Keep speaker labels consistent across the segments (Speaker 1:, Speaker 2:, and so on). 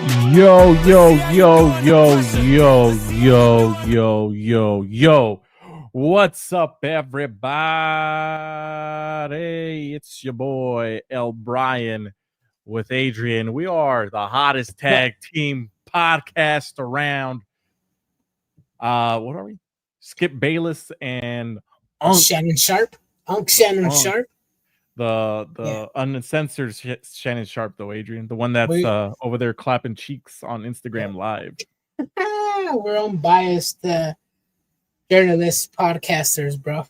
Speaker 1: Yo, yo, yo, yo, yo, yo, yo, yo, yo. What's up, everybody? It's your boy, Brian, with Adrian. We are the hottest tag team podcast around. What are we? Skip Bayless and
Speaker 2: Shannon Sharp. Shannon Sharp.
Speaker 1: The uncensored Shannon Sharp, though, Adrian, the one that's over there clapping cheeks on Instagram Live.
Speaker 2: We're unbiased journalists, podcasters, bro.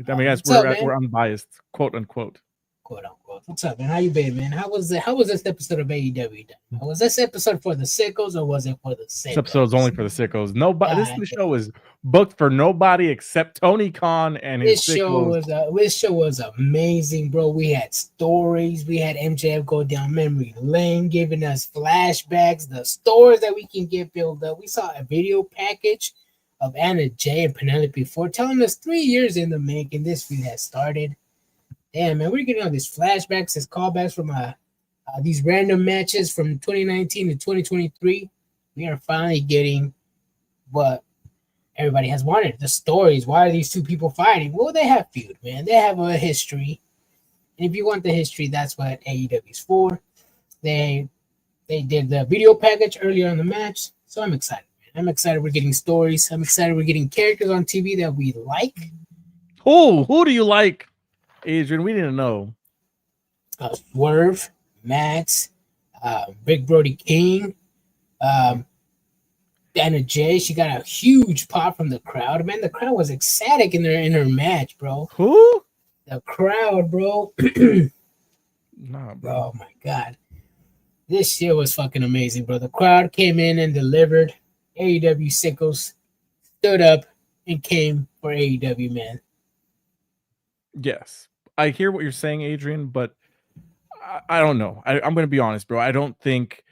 Speaker 1: I mean, guys, we're unbiased, quote unquote.
Speaker 2: Quote unquote. What's up, man? How you been, man? How was this episode of AEW? Was this episode for the sickos or was it for the sickos?
Speaker 1: This episode is only for the sickos. Nobody. This show is booked for nobody except Tony Khan and his sickos.
Speaker 2: This show was amazing, bro. We had stories. We had MJF go down memory lane, giving us flashbacks, the stories that we can get built up. We saw a video package of Anna Jay and Penelope Ford telling us 3 years in the making this feud has started. Damn, man, we're getting all these flashbacks, these callbacks from these random matches from 2019 to 2023. We are finally getting what everybody has wanted. The stories. Why are these two people fighting? Well, they have feud, man. They have a history. And if you want the history, that's what AEW is for. They did the video package earlier in the match. So I'm excited, man. I'm excited we're getting stories. I'm excited we're getting characters on TV that we like.
Speaker 1: Who do you like, Adrian? We didn't know.
Speaker 2: Swerve, Max, Big Brody King, Anna Jay. She got a huge pop from the crowd. Man, the crowd was ecstatic in her match, bro.
Speaker 1: Who?
Speaker 2: The crowd, bro.
Speaker 1: Nah, bro.
Speaker 2: Oh my god. This shit was fucking amazing, bro. The crowd came in and delivered. AEW sickos stood up and came for AEW, man.
Speaker 1: Yes. I hear what you're saying, Adrian, but I don't know. I'm going to be honest, bro. I don't think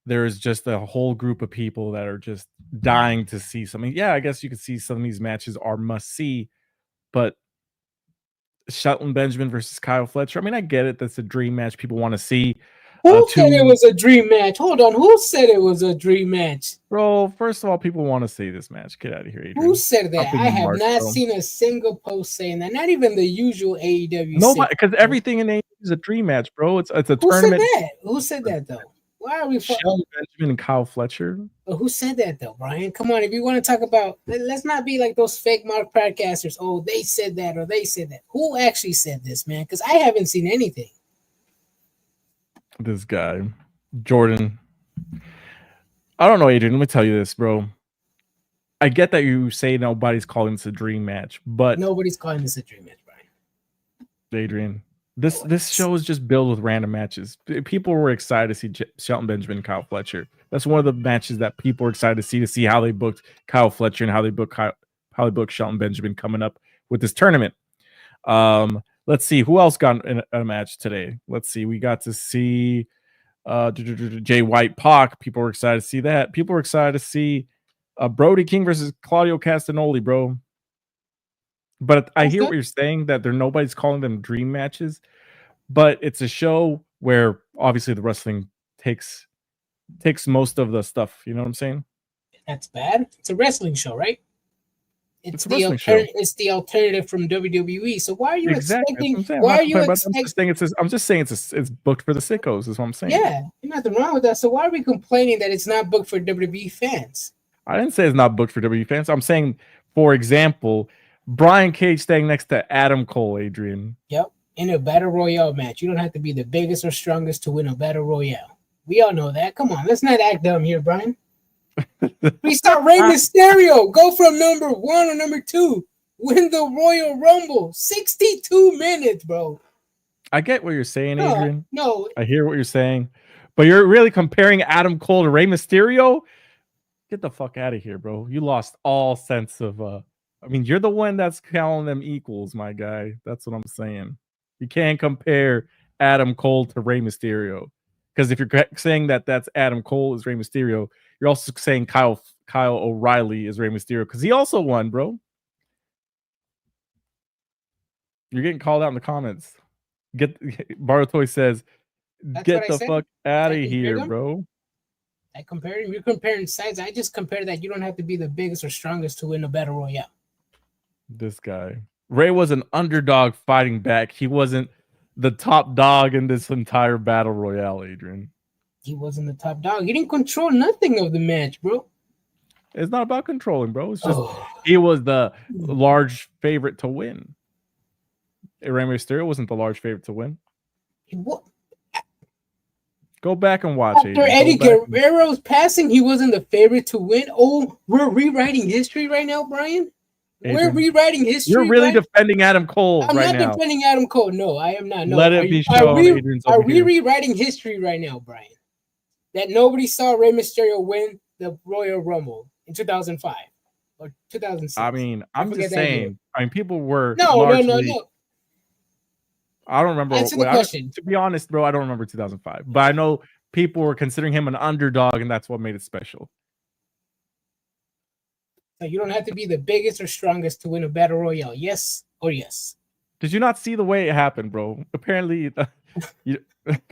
Speaker 1: there is just a whole group of people that are just dying to see something. Yeah, I guess you could see some of these matches are must see, but Shelton Benjamin versus Kyle Fletcher. I mean, I get it. That's a dream match people want to see.
Speaker 2: Who said it was a dream match? Hold on. Who said it was a dream match?
Speaker 1: Bro, first of all, people want to see this match. Get out of here, Adrian.
Speaker 2: Who said that? I have not seen a single post saying that. Not even the usual AEW.
Speaker 1: Nobody, because everything in AEW is a dream match, bro. It's a tournament.
Speaker 2: Who said that, though? Why are we
Speaker 1: Shelton Benjamin and Kyle Fletcher?
Speaker 2: But who said that, though, Brian? Come on. If you want to talk about, let's not be like those fake Mark podcasters. Oh, they said that or they said that. Who actually said this, man? Because I haven't seen anything.
Speaker 1: This guy, Jordan. I don't know, Adrian. Let me tell you this, bro. I get that you say nobody's calling this a dream match, but
Speaker 2: nobody's calling this a dream match, Brian.
Speaker 1: Adrian, this show is just built with random matches. People were excited to see Shelton Benjamin and Kyle Fletcher. That's one of the matches that people were excited to see how they booked Kyle Fletcher and how they booked Shelton Benjamin coming up with this tournament. Let's see who else got in a match today. Let's see. We got to see Jay White Pac. People were excited to see that. People were excited to see Brody King versus Claudio Castagnoli, bro. But I hear what you're saying, that nobody's calling them dream matches. But it's a show where obviously the wrestling takes most of the stuff. You know what I'm saying?
Speaker 2: That's bad. It's a wrestling show, right? It's the alternative from WWE. So why are you expecting? Why are you expecting?
Speaker 1: I'm just saying it's booked for the sickos. Is what I'm saying.
Speaker 2: Yeah, there's nothing wrong with that. So why are we complaining that it's not booked for WWE fans?
Speaker 1: I didn't say it's not booked for WWE fans. I'm saying, for example, Brian Cage staying next to Adam Cole, Adrian.
Speaker 2: Yep, in a battle royale match. You don't have to be the biggest or strongest to win a battle royale. We all know that. Come on, let's not act dumb here, Brian. We start Rey Mysterio. Go from number 1 or number 2. Win the Royal Rumble. 62 minutes, bro.
Speaker 1: I get what you're saying, Adrian.
Speaker 2: No.
Speaker 1: I hear what you're saying. But you're really comparing Adam Cole to Rey Mysterio? Get the fuck out of here, bro. You lost all sense of... I mean, you're the one that's calling them equals, my guy. That's what I'm saying. You can't compare Adam Cole to Rey Mysterio. Because if you're saying that that's Adam Cole is Rey Mysterio, you're also saying Kyle O'Reilly is Rey Mysterio because he also won, bro. You're getting called out in the comments. Baratoy says
Speaker 2: That's what
Speaker 1: Get
Speaker 2: I
Speaker 1: the
Speaker 2: said.
Speaker 1: fuck out of
Speaker 2: I compared
Speaker 1: here,
Speaker 2: them.
Speaker 1: bro.
Speaker 2: I compared him. You're comparing sides. I just compared that you don't have to be the biggest or strongest to win a battle royale.
Speaker 1: This guy. Ray was an underdog fighting back. He wasn't the top dog in this entire battle royale, Adrian.
Speaker 2: He wasn't the top dog. He didn't control nothing of the match, bro.
Speaker 1: It's not about controlling, bro. It's just he was the large favorite to win. Rey Mysterio wasn't the large favorite to win.
Speaker 2: What?
Speaker 1: Go back and watch.
Speaker 2: After
Speaker 1: Adrian.
Speaker 2: Eddie Guerrero's passing, he wasn't the favorite to win. Oh, we're rewriting history right now, Brian.
Speaker 1: Adrian,
Speaker 2: we're rewriting history.
Speaker 1: You're really
Speaker 2: Brian?
Speaker 1: defending Adam Cole
Speaker 2: I'm
Speaker 1: right
Speaker 2: not
Speaker 1: now.
Speaker 2: defending Adam Cole. No, I am not. No.
Speaker 1: Let it be shown.
Speaker 2: Are we rewriting history right now, Brian? That nobody saw Rey Mysterio win the Royal Rumble in 2005 or 2006.
Speaker 1: I mean, I'm just saying. I mean, people were
Speaker 2: no.
Speaker 1: I don't remember.
Speaker 2: Answer the question.
Speaker 1: To be honest, bro, I don't remember 2005, but I know people were considering him an underdog, and that's what made it special.
Speaker 2: So you don't have to be the biggest or strongest to win a battle royale. Yes or yes.
Speaker 1: Did you not see the way it happened, bro? Apparently,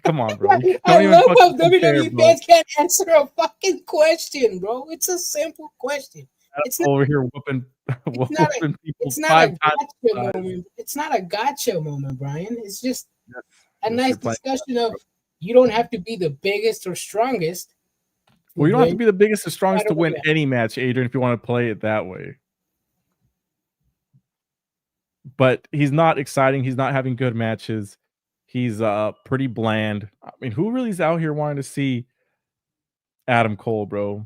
Speaker 1: come on, bro.
Speaker 2: I love how WWE fans can't answer a fucking question, bro. It's a simple question.
Speaker 1: It's not over here whooping people.
Speaker 2: It's not a gotcha moment. It's not a gotcha moment, Brian. It's just a nice discussion of you don't have to be the biggest or strongest.
Speaker 1: Well, you don't have to be the biggest or strongest to win any match, Adrian, if you want to play it that way. But he's not exciting. He's not having good matches. He's pretty bland. I mean, who really is out here wanting to see Adam Cole, bro?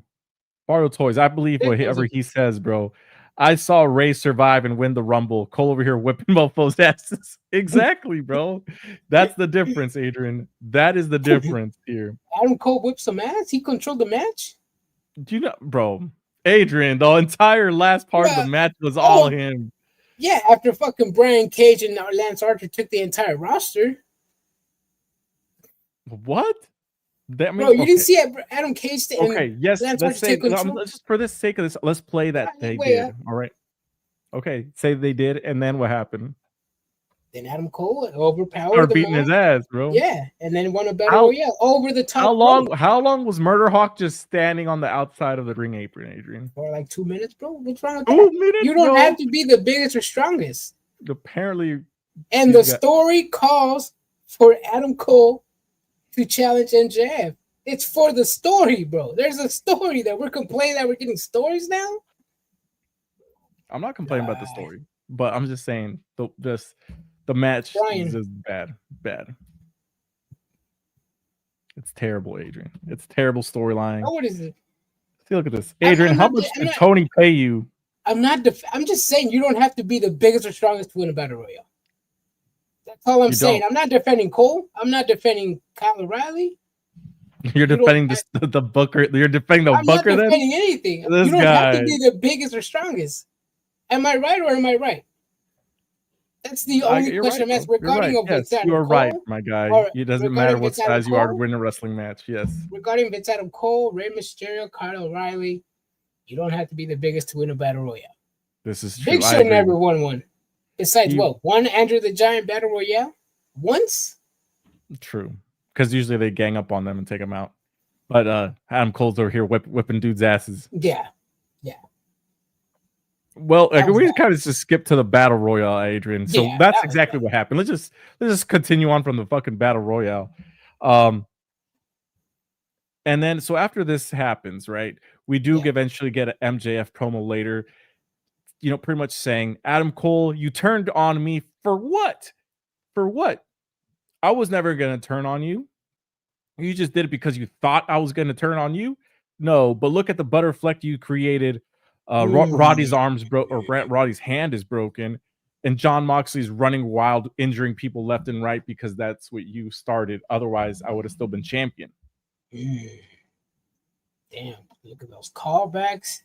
Speaker 1: Borrow toys. I believe whatever he says, bro. I saw Ray survive and win the Rumble. Cole over here whipping mofos' asses. Exactly, bro. That's the difference, Adrian. That is the difference here.
Speaker 2: Adam Cole whipped some ass. He controlled the match.
Speaker 1: Do you know, bro? Adrian, the entire last part of the match was all him.
Speaker 2: Yeah, after fucking Brian Cage and Lance Archer took the entire roster.
Speaker 1: What?
Speaker 2: That means, bro, you didn't see Adam Cage.
Speaker 1: Okay, yes. Let's say just for the sake of this, let's play that they did. All right. Okay, say they did, and then what happened?
Speaker 2: Then Adam Cole overpowered.
Speaker 1: Started beating his ass, bro.
Speaker 2: Yeah, and then won a battle royale over the top.
Speaker 1: How long was Murder Hawk just standing on the outside of the ring apron, Adrian?
Speaker 2: For like 2 minutes, bro. What's wrong with that? 2 minutes. You don't have to be the biggest or strongest.
Speaker 1: Apparently.
Speaker 2: And the story calls for Adam Cole to challenge MJF. It's for the story, bro. There's a story that we're complaining that we're getting stories now.
Speaker 1: I'm not complaining about the story, but I'm just saying the match is just bad. It's terrible, Adrian. It's terrible storyline.
Speaker 2: What is it?
Speaker 1: See, look at this, Adrian. How much did Tony pay you?
Speaker 2: I'm just saying you don't have to be the biggest or strongest to win a battle royale. That's all I'm saying. I'm not defending Cole. I'm not defending Kyle O'Reilly.
Speaker 1: You're defending the Booker. You're defending the Booker.
Speaker 2: I'm not defending anything. You don't have to be the biggest or strongest. Am I right or am I right? That's the only question I'm asking. Regarding
Speaker 1: Vince Adam Cole, you are right, my guy. It doesn't matter what size you are to win a wrestling match. Yes.
Speaker 2: Regarding Vince Adam Cole, Rey Mysterio, Kyle O'Reilly, you don't have to be the biggest to win a battle royale.
Speaker 1: This is true.
Speaker 2: Big Show never won one. Besides, one Andrew the Giant battle royale once.
Speaker 1: True, because usually they gang up on them and take them out. But Adam Cole's over here whipping dudes' asses.
Speaker 2: Yeah.
Speaker 1: Well, we kind of just skip to the battle royale, Adrian. So that's exactly what happened. Let's just continue on from the fucking battle royale. And then so after this happens, right? We do eventually get an MJF promo later. You know, pretty much saying, Adam Cole, you turned on me for what? For what? I was never going to turn on you. You just did it because you thought I was going to turn on you. No, but look at the butterfleck you created. Roddy's arms broke, or Roddy's hand is broken, and John Moxley's running wild, injuring people left and right because that's what you started. Otherwise, I would have still been champion.
Speaker 2: Damn, look at those callbacks.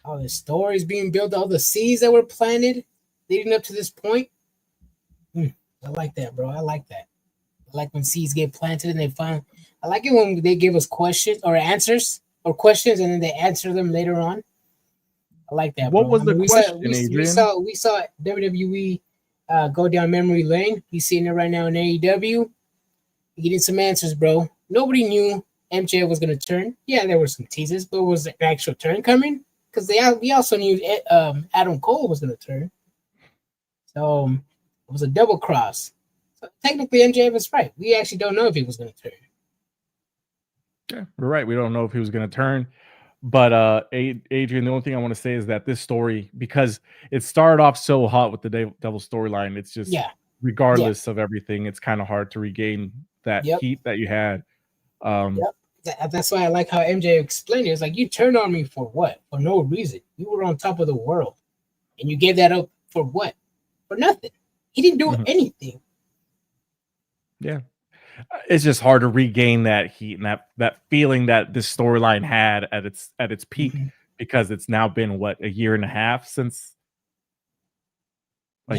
Speaker 2: All the stories being built, all the seeds that were planted leading up to this point. I like that, bro. I like that. I like when seeds get planted and they find. I like it when they give us questions or answers or questions and then they answer them later on. I like that.
Speaker 1: What was the question, Adrian?
Speaker 2: We saw WWE go down memory lane. He's seeing it right now in AEW. getting some answers, bro. Nobody knew MJF was gonna turn. Yeah, there were some teases, but was the actual turn coming? Because we also knew Adam Cole was gonna turn. So it was a double cross. So technically, MJF is right. We actually don't know if he was gonna turn.
Speaker 1: Yeah, we're right. We don't know if he was going to turn. But Adrian, the only thing I want to say is that this story, because it started off so hot with the Devil storyline, it's just regardless of everything, it's kind of hard to regain that heat that you had.
Speaker 2: That's why I like how MJ explained it. It's like, you turned on me for what? For no reason. You were on top of the world, and you gave that up for what? For nothing. He didn't do anything.
Speaker 1: Yeah. It's just hard to regain that heat and that feeling that this storyline had at its peak, because it's now been what, a year and a half since a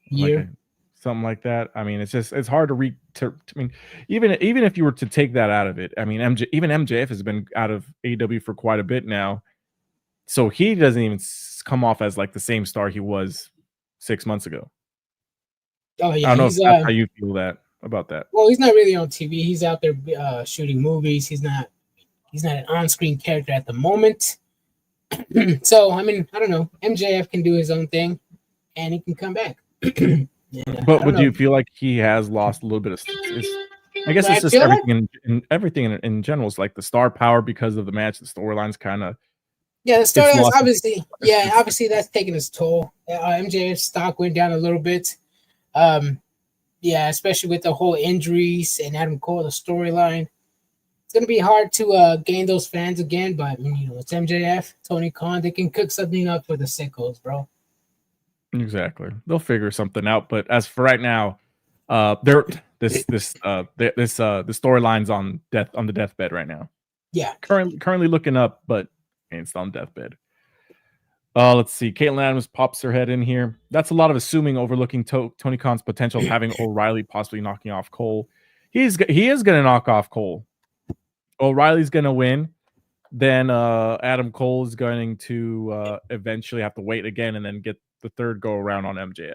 Speaker 1: year, something like that. I mean, it's hard to I mean, even if you were to take that out of it, I mean, MJF has been out of AEW for quite a bit now, so he doesn't even come off as like the same star he was 6 months ago.
Speaker 2: Oh yeah,
Speaker 1: I don't know if that's how you feel about that.
Speaker 2: Well, he's not really on TV. He's out there shooting movies. He's not an on-screen character at the moment. So I mean, I don't know. MJF can do his own thing, and he can come back.
Speaker 1: But would you feel like he has lost a little bit of? I guess it's just everything in general is like the star power because of the match. The storyline's kind of
Speaker 2: the storyline's obviously obviously that's taking its toll. MJF's stock went down a little bit. Especially with the whole injuries and Adam Cole, the storyline. It's going to be hard to gain those fans again, but it's MJF, Tony Khan. They can cook something up for the sickos, bro.
Speaker 1: Exactly. They'll figure something out. But as for right now, the storyline's on the deathbed right now.
Speaker 2: Yeah.
Speaker 1: Currently looking up, but it's on deathbed. Let's see. Caitlin Adams pops her head in here. That's a lot of assuming, overlooking Tony Khan's potential of having O'Reilly possibly knocking off Cole. He is going to knock off Cole. O'Reilly's going to win. Then Adam Cole is going to eventually have to wait again and then get the third go around on MJF.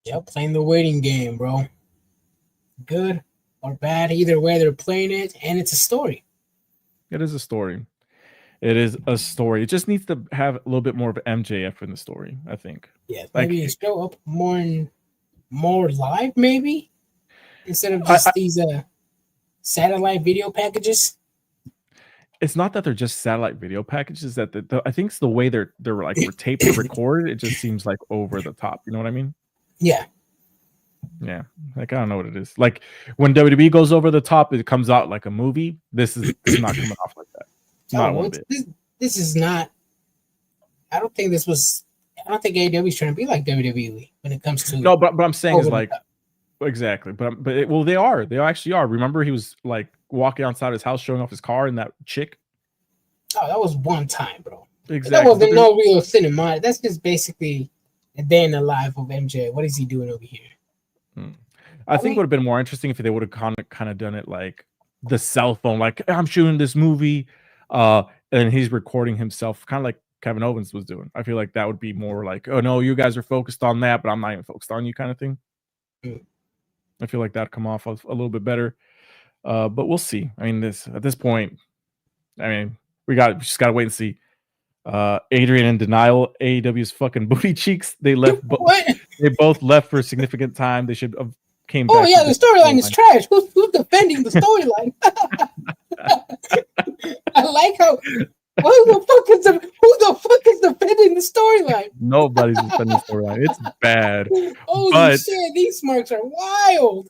Speaker 2: Yep, playing the waiting game, bro. Good or bad, either way they're playing it, and it's a story.
Speaker 1: It is a story. It is a story. It just needs to have a little bit more of MJF in the story, I think.
Speaker 2: Yeah, maybe show up more live, maybe, instead of just these satellite video packages.
Speaker 1: It's not that they're just satellite video packages. That I think it's the way they're like taped and recorded. It just seems like over the top. You know what I mean?
Speaker 2: Yeah.
Speaker 1: Yeah. Like, I don't know what it is. Like when WWE goes over the top, it comes out like a movie. This is not coming off like that.
Speaker 2: This is not. I don't think AEW is trying to be like WWE when it comes to.
Speaker 1: No, but I'm saying is like exactly. But they are. They actually are. Remember, he was like walking outside his house, showing off his car, and that chick.
Speaker 2: Oh, that was one time, bro.
Speaker 1: Exactly.
Speaker 2: That wasn't no real cinema. That's just basically a day in the life of MJ. What is he doing over here?
Speaker 1: I think it would have been more interesting if they would have kind of done it like the cell phone, like I'm shooting this movie, and he's recording himself, kind of like Kevin Owens was doing. I feel like that would be more like, oh no, you guys are focused on that, but I'm not even focused on you, kind of thing. I feel like that'd come off a little bit better, but we'll see. I mean, at this point, I mean, we just gotta wait and see. Adrian in denial. AEW's fucking booty cheeks. They left. They both left for a significant time. They should have came back.
Speaker 2: Oh yeah, the storyline is trash. Who's defending the storyline? I like how. Who the fuck is defending the storyline?
Speaker 1: Nobody's defending the storyline. It's bad.
Speaker 2: Holy shit, these smarks are wild.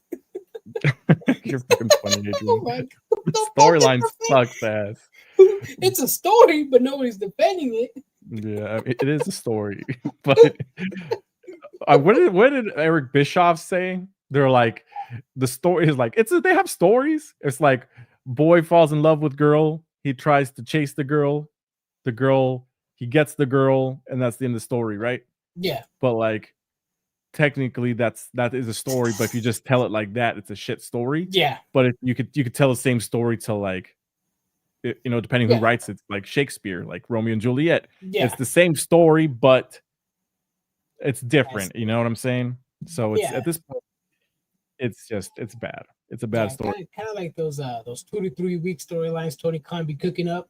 Speaker 1: You're fucking funny, Adrian. Oh my God. The storyline sucks ass.
Speaker 2: It's a story, but nobody's defending it.
Speaker 1: Yeah, it is a story. But what did Eric Bischoff say? They're like, the story is like, they have stories. It's like, boy falls in love with girl. He tries to chase the girl. He gets the girl, and that's the end of the story, right?
Speaker 2: Yeah.
Speaker 1: But like, technically, that is a story. But if you just tell it like that, it's a shit story.
Speaker 2: Yeah.
Speaker 1: But if you could tell the same story to like, depending who writes it, like Shakespeare, like Romeo and Juliet. Yeah. It's the same story, but it's different. You know what I'm saying? So it's at this point, it's bad. It's a bad story.
Speaker 2: Kind of like those 2 to 3 week storylines Tony Khan be cooking up.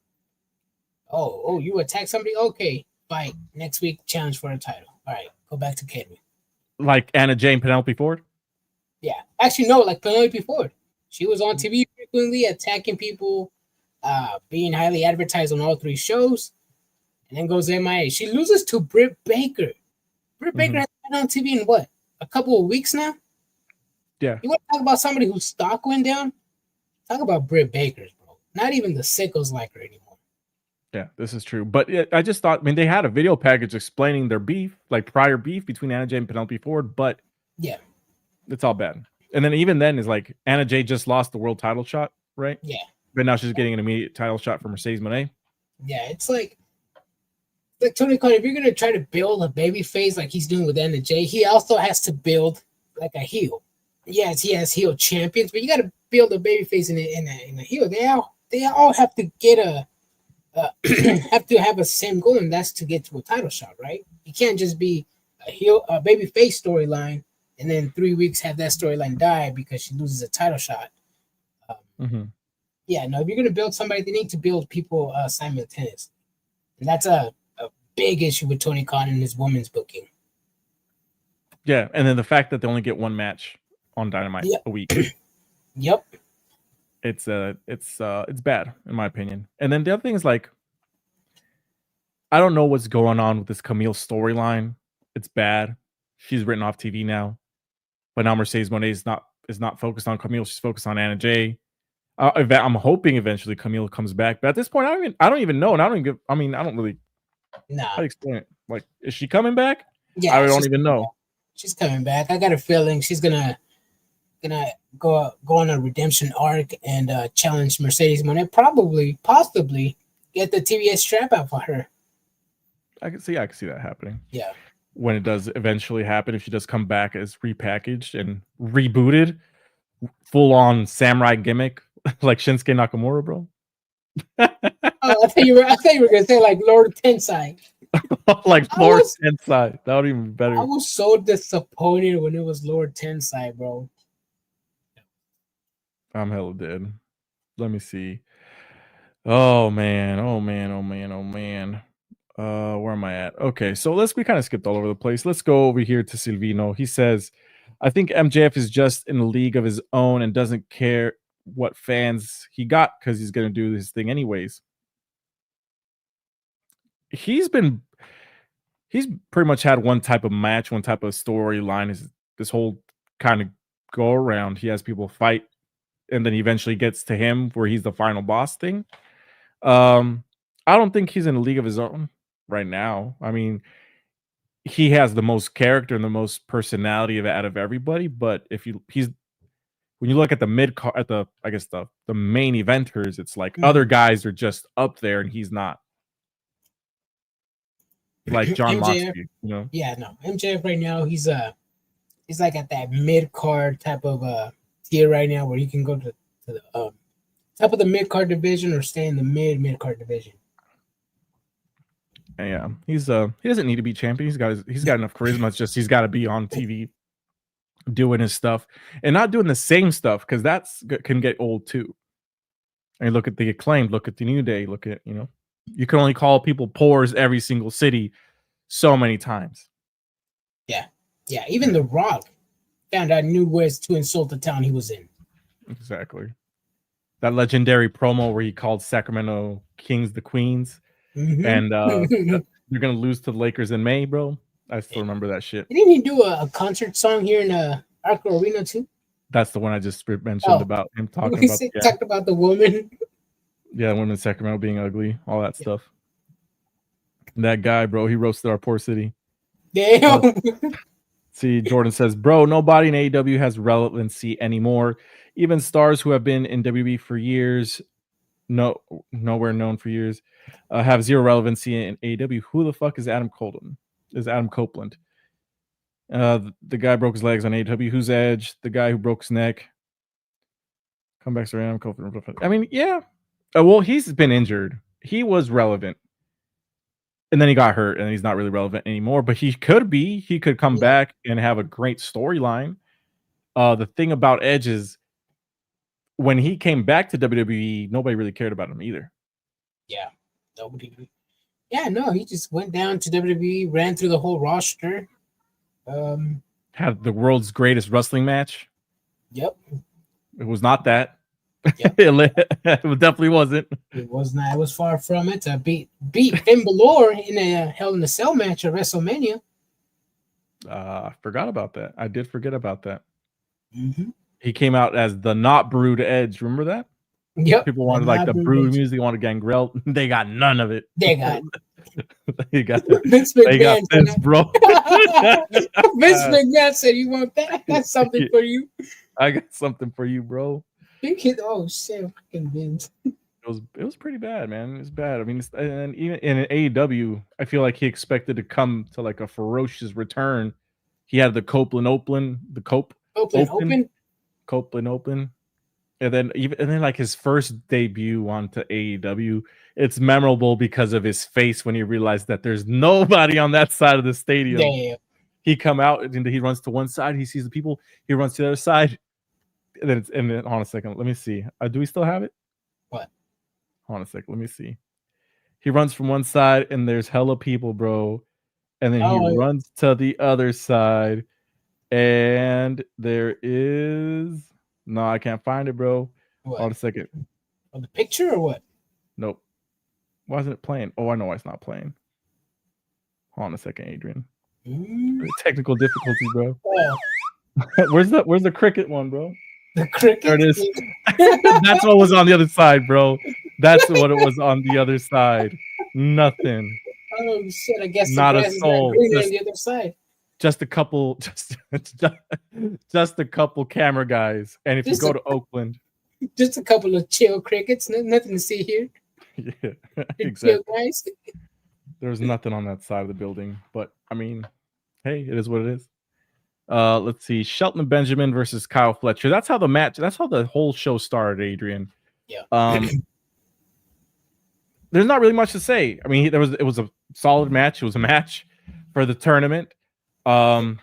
Speaker 2: Oh, you attack somebody? Okay, fight next week. Challenge for a title. All right, go back to catering.
Speaker 1: Like Anna Jay and Penelope Ford.
Speaker 2: Yeah, actually, no, like Penelope Ford. She was on TV frequently, attacking people, being highly advertised on all 3 shows, and then goes MIA. She loses to Britt Baker. Britt Baker has been on TV in what, a couple of weeks now?
Speaker 1: Yeah.
Speaker 2: You want to talk about somebody whose stock went down? Talk about Britt Baker's, bro. Not even the sickos like her anymore.
Speaker 1: Yeah, this is true. But I just thought, I mean, they had a video package explaining their beef, like prior beef between Anna Jay and Penelope Ford, but
Speaker 2: yeah,
Speaker 1: it's all bad. And then even then is like Anna Jay just lost the world title shot, right?
Speaker 2: Yeah.
Speaker 1: But now she's getting an immediate title shot from Mercedes Moné.
Speaker 2: Yeah, it's like Tony Khan, if you're gonna try to build a baby face like he's doing with Anna Jay, he also has to build like a heel. Yes, he has heel champions, but you got to build a baby face in a heel. They all have to get have to have a same goal, and that's to get to a title shot, right? You can't just be a baby face storyline, and then 3 weeks have that storyline die because she loses a title shot. Yeah, no, if you're gonna build somebody, they need to build people simultaneously, and that's a big issue with Tony Khan and his women's booking.
Speaker 1: Yeah, and then the fact that they only get 1 match on Dynamite a week.
Speaker 2: Yep.
Speaker 1: It's bad in my opinion. And then the other thing is like, I don't know what's going on with this Camille storyline. It's bad. She's written off TV now, but now Mercedes Moné is not focused on Camille. She's focused on Anna Jay. I'm hoping eventually Camille comes back, but at this point, I don't even know, and I don't really.
Speaker 2: Nah.
Speaker 1: How do you explain it? Like, is she coming back?
Speaker 2: Yeah,
Speaker 1: I don't even know.
Speaker 2: She's coming back. I got a feeling she's gonna go on a redemption arc and challenge Mercedes Moné. Possibly get the TBS strap out for her.
Speaker 1: I can see that happening.
Speaker 2: Yeah.
Speaker 1: When it does eventually happen, if she does come back as repackaged and rebooted, full on samurai gimmick like Shinsuke Nakamura, bro.
Speaker 2: I thought you were gonna say like Lord Tensai.
Speaker 1: Like Lord Tensai. That would even be better.
Speaker 2: I was so disappointed when it was Lord Tensai, bro.
Speaker 1: I'm hella dead. Let me see. Oh man. Where am I at? Okay, so we kind of skipped all over the place. Let's go over here to Silvino. He says, I think MJF is just in a league of his own and doesn't care what fans he got because he's going to do his thing anyways. He's pretty much had one type of match, one type of storyline. Is this whole kind of go around. He has people fight, and then he eventually gets to him where he's the final boss thing. I don't think he's in a league of his own right now. I mean, he has the most character and the most personality out of everybody. But when you look at the mid card, at the main eventers, it's like other guys are just up there and he's not. Like John Moxley, you know?
Speaker 2: Yeah, no. MJF right now, he's like at that mid card type of tier right now where he can go to the top of the mid card division or stay in the mid card division.
Speaker 1: Yeah, he doesn't need to be champion. He's got enough charisma. It's just he's got to be on TV doing his stuff and not doing the same stuff because can get old too. And look at the Acclaimed, look at the New Day, look at, you can only call people pores every single city so many times.
Speaker 2: Yeah. Even The Rock found out new ways to insult the town he was in.
Speaker 1: Exactly. That legendary promo where he called Sacramento Kings the Queens. Mm-hmm. And you're gonna lose to the Lakers in May, bro. I still remember that shit.
Speaker 2: Didn't he do a concert song here in Arco Arena too?
Speaker 1: That's the one I just mentioned about him talking about.
Speaker 2: Talked about the woman.
Speaker 1: Yeah, women in Sacramento being ugly, all that stuff. And that guy, bro, he roasted our poor city.
Speaker 2: Damn.
Speaker 1: See, Jordan says, bro, nobody in AEW has relevancy anymore. Even stars who have been in WWE for years, nowhere known for years, have zero relevancy in AEW. Who the fuck is Adam Copeland? The guy broke his legs on AEW. Who's Edge? The guy who broke his neck. Comebacks are Adam Copeland. I mean, yeah. Well, he's been injured. He was relevant. And then he got hurt, and he's not really relevant anymore. But he could be. He could come back and have a great storyline. The thing about Edge is when he came back to WWE, nobody really cared about him either.
Speaker 2: Yeah, nobody. Yeah, no, he just went down to WWE, ran through the whole roster.
Speaker 1: Had the world's greatest wrestling match.
Speaker 2: Yep.
Speaker 1: It was not that.
Speaker 2: Yep.
Speaker 1: It definitely wasn't.
Speaker 2: It was not. It was far from it. Beat Finn Balor in a Hell in a Cell match at WrestleMania.
Speaker 1: I forgot about that. I did forget about that.
Speaker 2: Mm-hmm.
Speaker 1: He came out as the not Brood Edge. Remember that?
Speaker 2: Yep.
Speaker 1: People wanted like the Brood music. They wanted Gangrel. They got none of it.
Speaker 2: They got.
Speaker 1: they got
Speaker 2: Vince
Speaker 1: this, bro.
Speaker 2: Vince McMahon said, "You want that? That's something for you."
Speaker 1: I got something for you, bro.
Speaker 2: Oh shit, fucking Vince.
Speaker 1: It was pretty bad, man. It was bad. I mean, and even in AEW, I feel like he expected to come to like a ferocious return. He had the Copeland Open, and then like his first debut onto AEW, it's memorable because of his face when he realized that there's nobody on that side of the stadium.
Speaker 2: Damn.
Speaker 1: He come out and he runs to one side. He sees the people. He runs to the other side. And then hold on a second. Let me see. Do we still have it?
Speaker 2: What?
Speaker 1: Hold on a second. Let me see. He runs from one side and there's hella people, bro. And then he runs to the other side. And there is no, I can't find it, bro.
Speaker 2: What?
Speaker 1: Hold on a second.
Speaker 2: On the picture or what?
Speaker 1: Nope. Why isn't it playing? Oh, I know why it's not playing. Hold on a second, Adrian. Technical difficulties, bro.
Speaker 2: Oh.
Speaker 1: Where's the cricket one, bro?
Speaker 2: The cricket.
Speaker 1: There it is. That's what was on the other side, bro. That's what it was on the other side. Nothing.
Speaker 2: Oh shit! I guess
Speaker 1: not a soul.
Speaker 2: On the other side.
Speaker 1: Just a couple, just a couple camera guys. And if you go to Oakland,
Speaker 2: just a couple of chill crickets. Nothing to see here.
Speaker 1: Yeah, exactly.
Speaker 2: Guys.
Speaker 1: There's nothing on that side of the building, but I mean, hey, it is what it is. Let's see, Shelton Benjamin versus Kyle Fletcher. That's how the whole show started, Adrian.
Speaker 2: Yeah.
Speaker 1: There's not really much to say. I mean, it was a solid match. It was a match for the tournament. I'm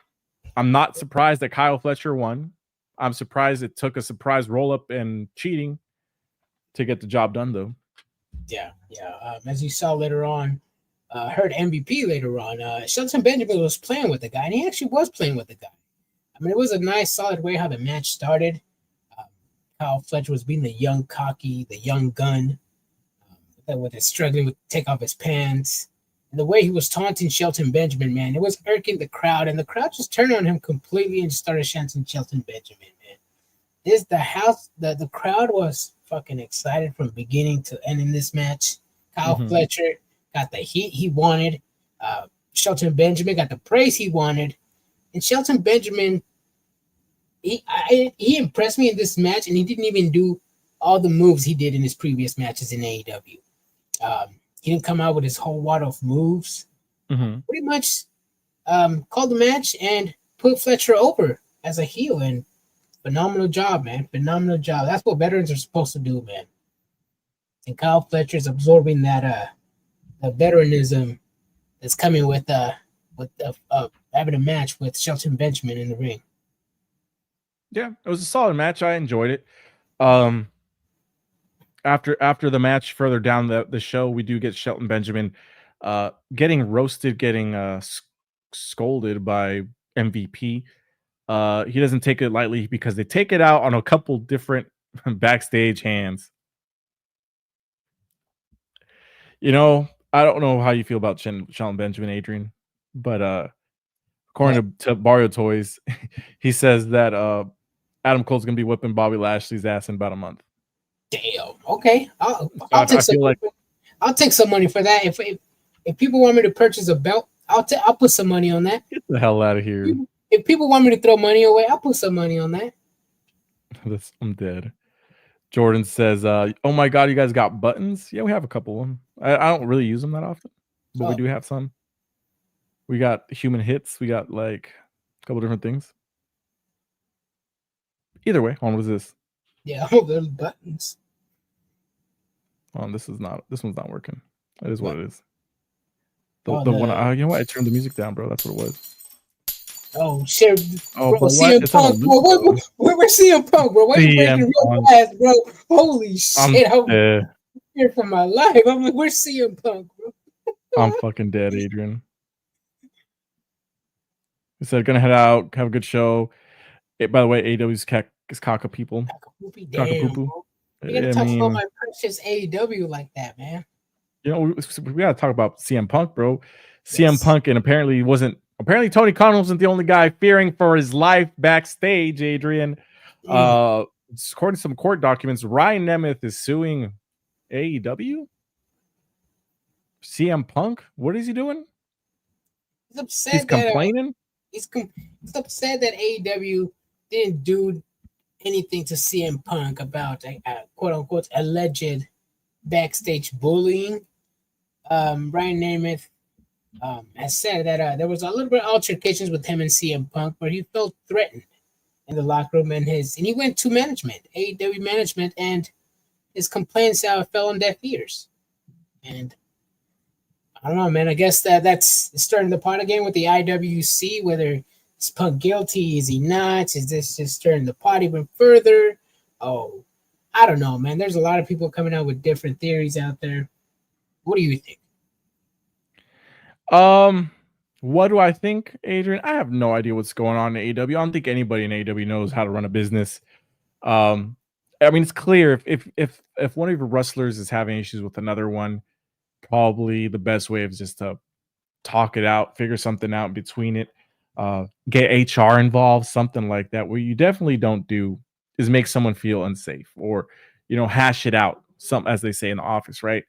Speaker 1: not surprised that Kyle Fletcher won. I'm surprised it took a surprise roll up and cheating to get the job done, though.
Speaker 2: Yeah. As you saw later on, heard MVP later on. Shelton Benjamin was playing with the guy, and he actually was playing with the guy. I mean, it was a nice, solid way how the match started. Kyle Fletcher was being the young cocky, the young gun, that was struggling to take off his pants. And the way he was taunting Shelton Benjamin, man, it was irking the crowd, and the crowd just turned on him completely and started chanting Shelton Benjamin, man. The crowd was fucking excited from beginning to end in this match. Kyle Fletcher got the heat he wanted. Shelton Benjamin got the praise he wanted. And Shelton Benjamin, he impressed me in this match, and he didn't even do all the moves he did in his previous matches in AEW. He didn't come out with his whole wad of moves. Pretty much called the match and put Fletcher over as a heel, and phenomenal job, man. Phenomenal job. That's what veterans are supposed to do, man. And Kyle Fletcher is absorbing that the veteranism that's coming with having a match with Shelton Benjamin in the ring.
Speaker 1: Yeah, it was a solid match. I enjoyed it. After the match further down the show, we do get Shelton Benjamin getting roasted, getting scolded by MVP. He doesn't take it lightly because they take it out on a couple different backstage hands. You know, I don't know how you feel about Shelton Benjamin, Adrian, but according to Barrio Toys, he says that Adam Cole's gonna be whipping Bobby Lashley's ass in about a month.
Speaker 2: Damn. Okay, I'll take some money for that. If people want me to purchase a belt, I'll put some money on that.
Speaker 1: Get the hell out of here.
Speaker 2: If people want me to throw money away, I'll put some money on that.
Speaker 1: I'm dead. Jordan says, "Oh my god, you guys got buttons? Yeah, we have a couple of them. I don't really use them that often, but we do have some. We got human hits. We got like a couple different things. Either way, what is this?
Speaker 2: Yeah, all those buttons.
Speaker 1: This one's not working. That is what it is. The one. You know what? I turned the music down, bro. That's what it was.
Speaker 2: Oh shit,
Speaker 1: Oh,
Speaker 2: bro!
Speaker 1: but what?
Speaker 2: CM
Speaker 1: It's on a
Speaker 2: Punk,
Speaker 1: loop.
Speaker 2: bro. Where's CM Punk, bro? Why you breaking
Speaker 1: CM
Speaker 2: real
Speaker 1: Punk.
Speaker 2: fast, bro? Holy
Speaker 1: I'm
Speaker 2: shit! I'm
Speaker 1: dead.
Speaker 2: here for my life. I'm like, where's CM Punk, bro?
Speaker 1: I'm fucking dead, Adrian. He said, gonna head out, have a good show. By the way, AEW's is caca people. Caca poo
Speaker 2: Damn,
Speaker 1: poo.
Speaker 2: bro. You gotta
Speaker 1: I
Speaker 2: talk about
Speaker 1: mean,
Speaker 2: my precious AEW like that, man.
Speaker 1: we gotta talk about CM Punk, bro. CM
Speaker 2: Yes.
Speaker 1: Punk, and apparently Tony Khan wasn't the only guy fearing for his life backstage, Adrian. According to some court documents, Ryan Nemeth is suing AEW. CM Punk, what is he doing?
Speaker 2: He's upset
Speaker 1: He's
Speaker 2: that
Speaker 1: complaining.
Speaker 2: he's upset that AEW didn't do anything to CM Punk about quote unquote alleged backstage bullying. Ryan Nemeth has said that there was a little bit of altercations with him and CM Punk, where he felt threatened in the locker room, and he went to management, AEW management, and his complaints fell on deaf ears. And I don't know, man. I guess that's starting the pot again with the IWC. Whether is Punk guilty? Is he not? Is this just stirring the pot even further? Oh, I don't know, man. There's a lot of people coming out with different theories out there. What do you think?
Speaker 1: What do I think, Adrian? I have no idea what's going on in AEW. I don't think anybody in AEW knows how to run a business. I mean, it's clear if one of your wrestlers is having issues with another one, probably the best way is just to talk it out, figure something out between it, get HR involved, something like that. What you definitely don't do is make someone feel unsafe or hash it out. Some, as they say in the office, right?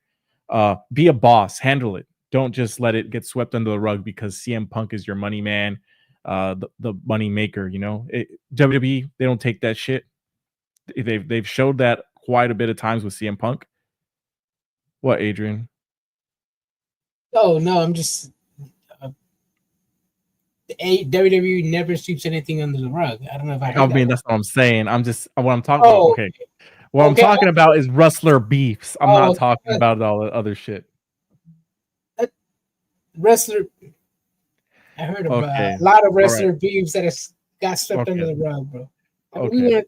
Speaker 1: Be a boss, handle it. Don't just let it get swept under the rug because CM Punk is your money man, the money maker. WWE, they don't take that shit. They've showed that quite a bit of times with CM Punk. What, Adrian?
Speaker 2: Oh no, I'm just WWE never sweeps anything under the rug. I don't know if I heard
Speaker 1: I
Speaker 2: that.
Speaker 1: mean,
Speaker 2: Right.
Speaker 1: that's what I'm saying. What I'm talking about.
Speaker 2: Oh,
Speaker 1: Okay, what I'm
Speaker 2: okay.
Speaker 1: talking about is wrestler beefs. I'm not
Speaker 2: Oh,
Speaker 1: talking about all the other shit.
Speaker 2: wrestler. I heard about
Speaker 1: Okay,
Speaker 2: a lot of
Speaker 1: all right.
Speaker 2: wrestler beefs that got swept under
Speaker 1: Okay,
Speaker 2: the rug, bro. I mean,
Speaker 1: okay.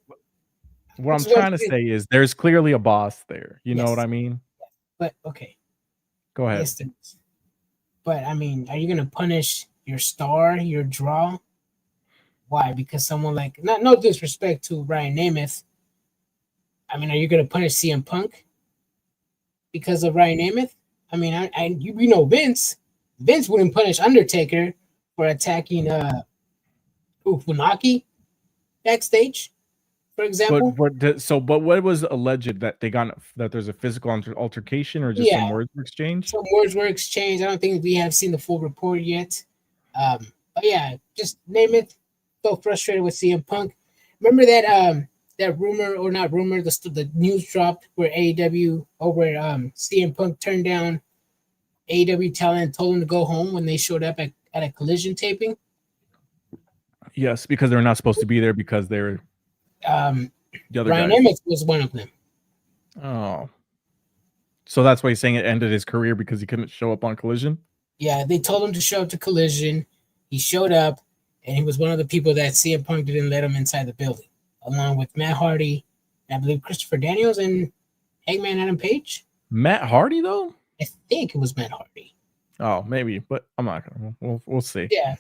Speaker 1: What I'm
Speaker 2: it's one
Speaker 1: trying to
Speaker 2: thing,
Speaker 1: say is there's clearly a boss there. You know what
Speaker 2: yes,
Speaker 1: I mean?
Speaker 2: but okay,
Speaker 1: Go ahead.
Speaker 2: yes, there is. But I mean, are you gonna punish your star, your draw? Why? Because someone like no disrespect to Ryan Nemeth. I mean, are you gonna punish CM Punk because of Ryan Nemeth? I mean, you know Vince. Vince wouldn't punish Undertaker for attacking Funaki backstage, for
Speaker 1: But
Speaker 2: example.
Speaker 1: what was alleged that that there's a physical altercation or just some
Speaker 2: Yeah,
Speaker 1: words were exchanged?
Speaker 2: some words were exchanged. I don't think we have seen the full report yet. But yeah, just name it. So frustrated with CM Punk. Remember that rumor or not rumor? The news dropped where AEW or where CM Punk turned down AEW talent, told him to go home when they showed up at a Collision taping.
Speaker 1: Yes, because they're not supposed to be there because they're the other
Speaker 2: Ryan
Speaker 1: guys.
Speaker 2: Emmett was one of them.
Speaker 1: Oh, so that's why he's saying it ended his career because he couldn't show up on Collision.
Speaker 2: Yeah, they told him to show up to Collision. He showed up, and he was one of the people that CM Punk didn't let him inside the building, along with Matt Hardy, I believe Christopher Daniels, and Hangman Adam Page.
Speaker 1: Matt Hardy, though?
Speaker 2: I think it was Matt Hardy.
Speaker 1: Oh, maybe, but I'm not gonna. We'll see.
Speaker 2: Yeah.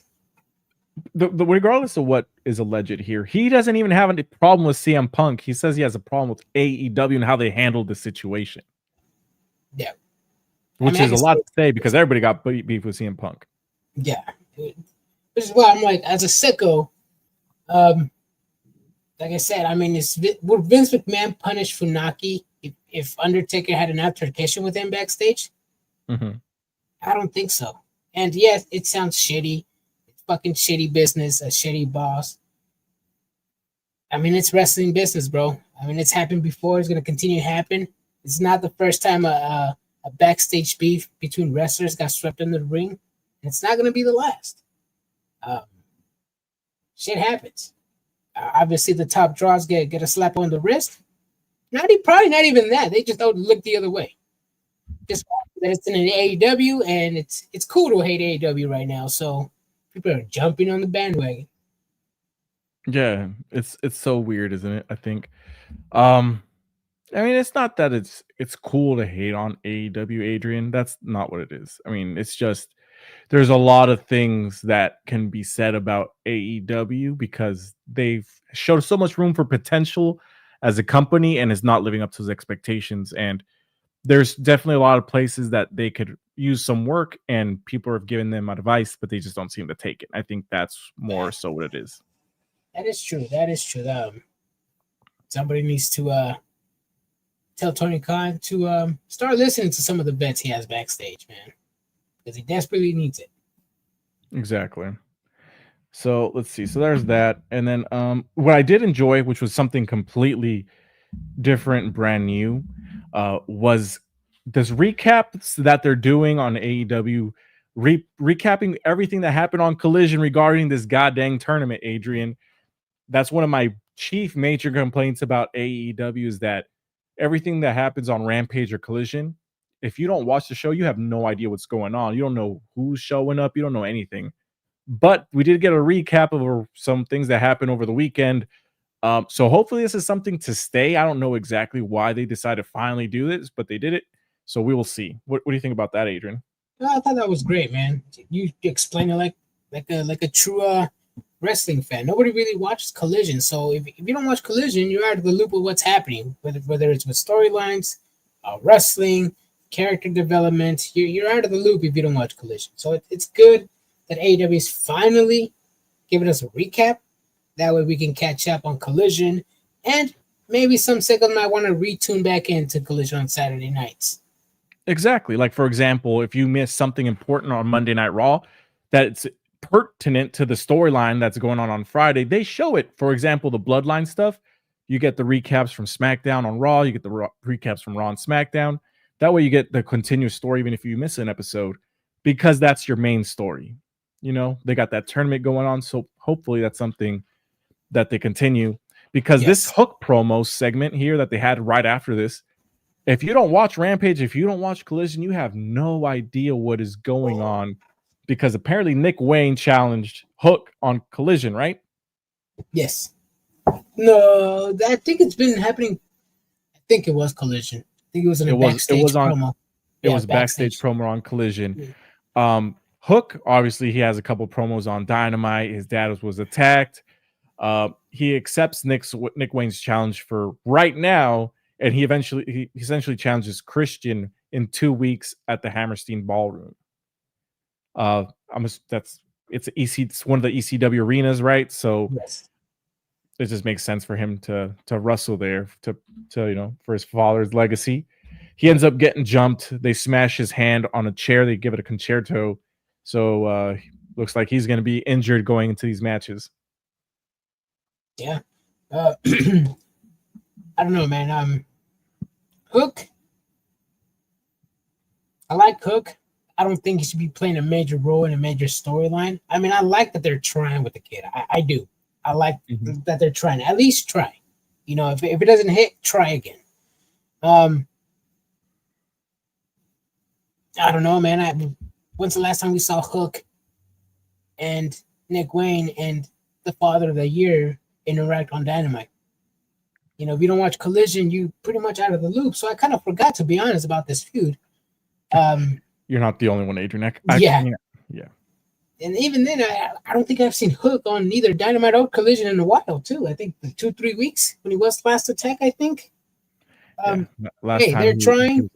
Speaker 1: Regardless of what is alleged here, he doesn't even have any problem with CM Punk. He says he has a problem with AEW and how they handled the situation.
Speaker 2: Yeah.
Speaker 1: Which is a lot to say because everybody got beef with CM Punk.
Speaker 2: Yeah. Which is why I'm like, as a sicko, like I said, I mean, would Vince McMahon punish Funaki if Undertaker had an altercation with him backstage?
Speaker 1: Mm-hmm.
Speaker 2: I don't think so. And yes, it sounds shitty. It's fucking shitty business, a shitty boss. I mean, it's wrestling business, bro. I mean, it's happened before. It's going to continue to happen. It's not the first time a backstage beef between wrestlers got swept in the ring. And it's not going to be the last. Shit happens. Obviously, the top draws get a slap on the wrist. Probably not even that. They just don't look the other way. Just that it's in an AEW, and it's cool to hate AEW right now. So People are jumping on the bandwagon.
Speaker 1: Yeah, it's so weird, isn't it? I think. Um, I mean, it's not that it's cool to hate on AEW, Adrian. That's not what it is. I mean, it's just there's a lot of things that can be said about AEW because they've showed so much room for potential as a company and is not living up to those expectations. And there's definitely a lot of places that they could use some work, and people have given them advice, but they just don't seem to take it. I think that's more so what it is.
Speaker 2: That is true. That is true. Somebody needs to tell Tony Khan to start listening to some of the bets he has backstage, man, because he desperately needs it.
Speaker 1: Exactly. So let's see. So there's that. And then what I did enjoy, which was something completely different and brand new, was this recaps that they're doing on AEW, recapping everything that happened on Collision regarding this goddamn tournament, Adrian. That's one of my chief major complaints about AEW is that everything that happens on Rampage or Collision, if you don't watch the show, you have no idea what's going on. You don't know who's showing up. You don't know anything. But we did get a recap of some things that happened over the weekend. So hopefully this is something to stay. I don't know exactly why they decided to finally do this, but they did it. So we will see. What do you think about that, Adrian?
Speaker 2: I thought that was great, man. You explained it like a true wrestling fan. Nobody really watches Collision, so if you don't watch Collision, you're out of the loop of what's happening. Whether it's with storylines, wrestling, character development, you're out of the loop if you don't watch Collision. So it's good that AEW is finally giving us a recap. That way we can catch up on Collision, and maybe some second might want to retune back into Collision on Saturday nights.
Speaker 1: Exactly. Like, for example, if you miss something important on Monday Night Raw that's pertinent to the storyline that's going on Friday, they show it. For example, the Bloodline stuff, you get the recaps from SmackDown on Raw, you get the recaps from Raw and SmackDown. That way you get the continuous story, even if you miss an episode, because that's your main story. You know, they got that tournament going on, so hopefully that's something that they continue, because this Hook promo segment here that they had right after this, if you don't watch Rampage, if you don't watch Collision, you have no idea what is going on, because apparently Nick Wayne challenged Hook on Collision, right?
Speaker 2: Yes. No, I think it's been happening. I think it was Collision. I think it was in a backstage promo.
Speaker 1: It was backstage promo on Collision. Hook, obviously, he has a couple promos on Dynamite. His dad was attacked. He accepts Nick Wayne's challenge for right now, and he essentially challenges Christian in 2 weeks at the Hammerstein Ballroom. It's one of the ECW arenas, right? So it just makes sense for him to wrestle there to for his father's legacy. He ends up getting jumped. They smash his hand on a chair. They give it a concerto. So looks like he's going to be injured going into these matches.
Speaker 2: Yeah. I don't know, man. Hook. I like Hook. I don't think he should be playing a major role in a major storyline. I mean, I like that they're trying with the kid. I do. I like that they're trying. At least try. You know, if it doesn't hit, try again. I don't know, man. When's the last time we saw Hook and Nick Wayne and the Father of the Year interact on Dynamite? You know, if you don't watch Collision, you pretty much out of the loop. So I kind of forgot, to be honest, about this feud.
Speaker 1: You're not the only one, Adrian.
Speaker 2: Yeah.
Speaker 1: Yeah.
Speaker 2: And even then, I don't think I've seen Hook on neither Dynamite or Collision in a while, too. I think 2-3 weeks when he was last attacked, I think.
Speaker 1: Last time
Speaker 2: they're trying.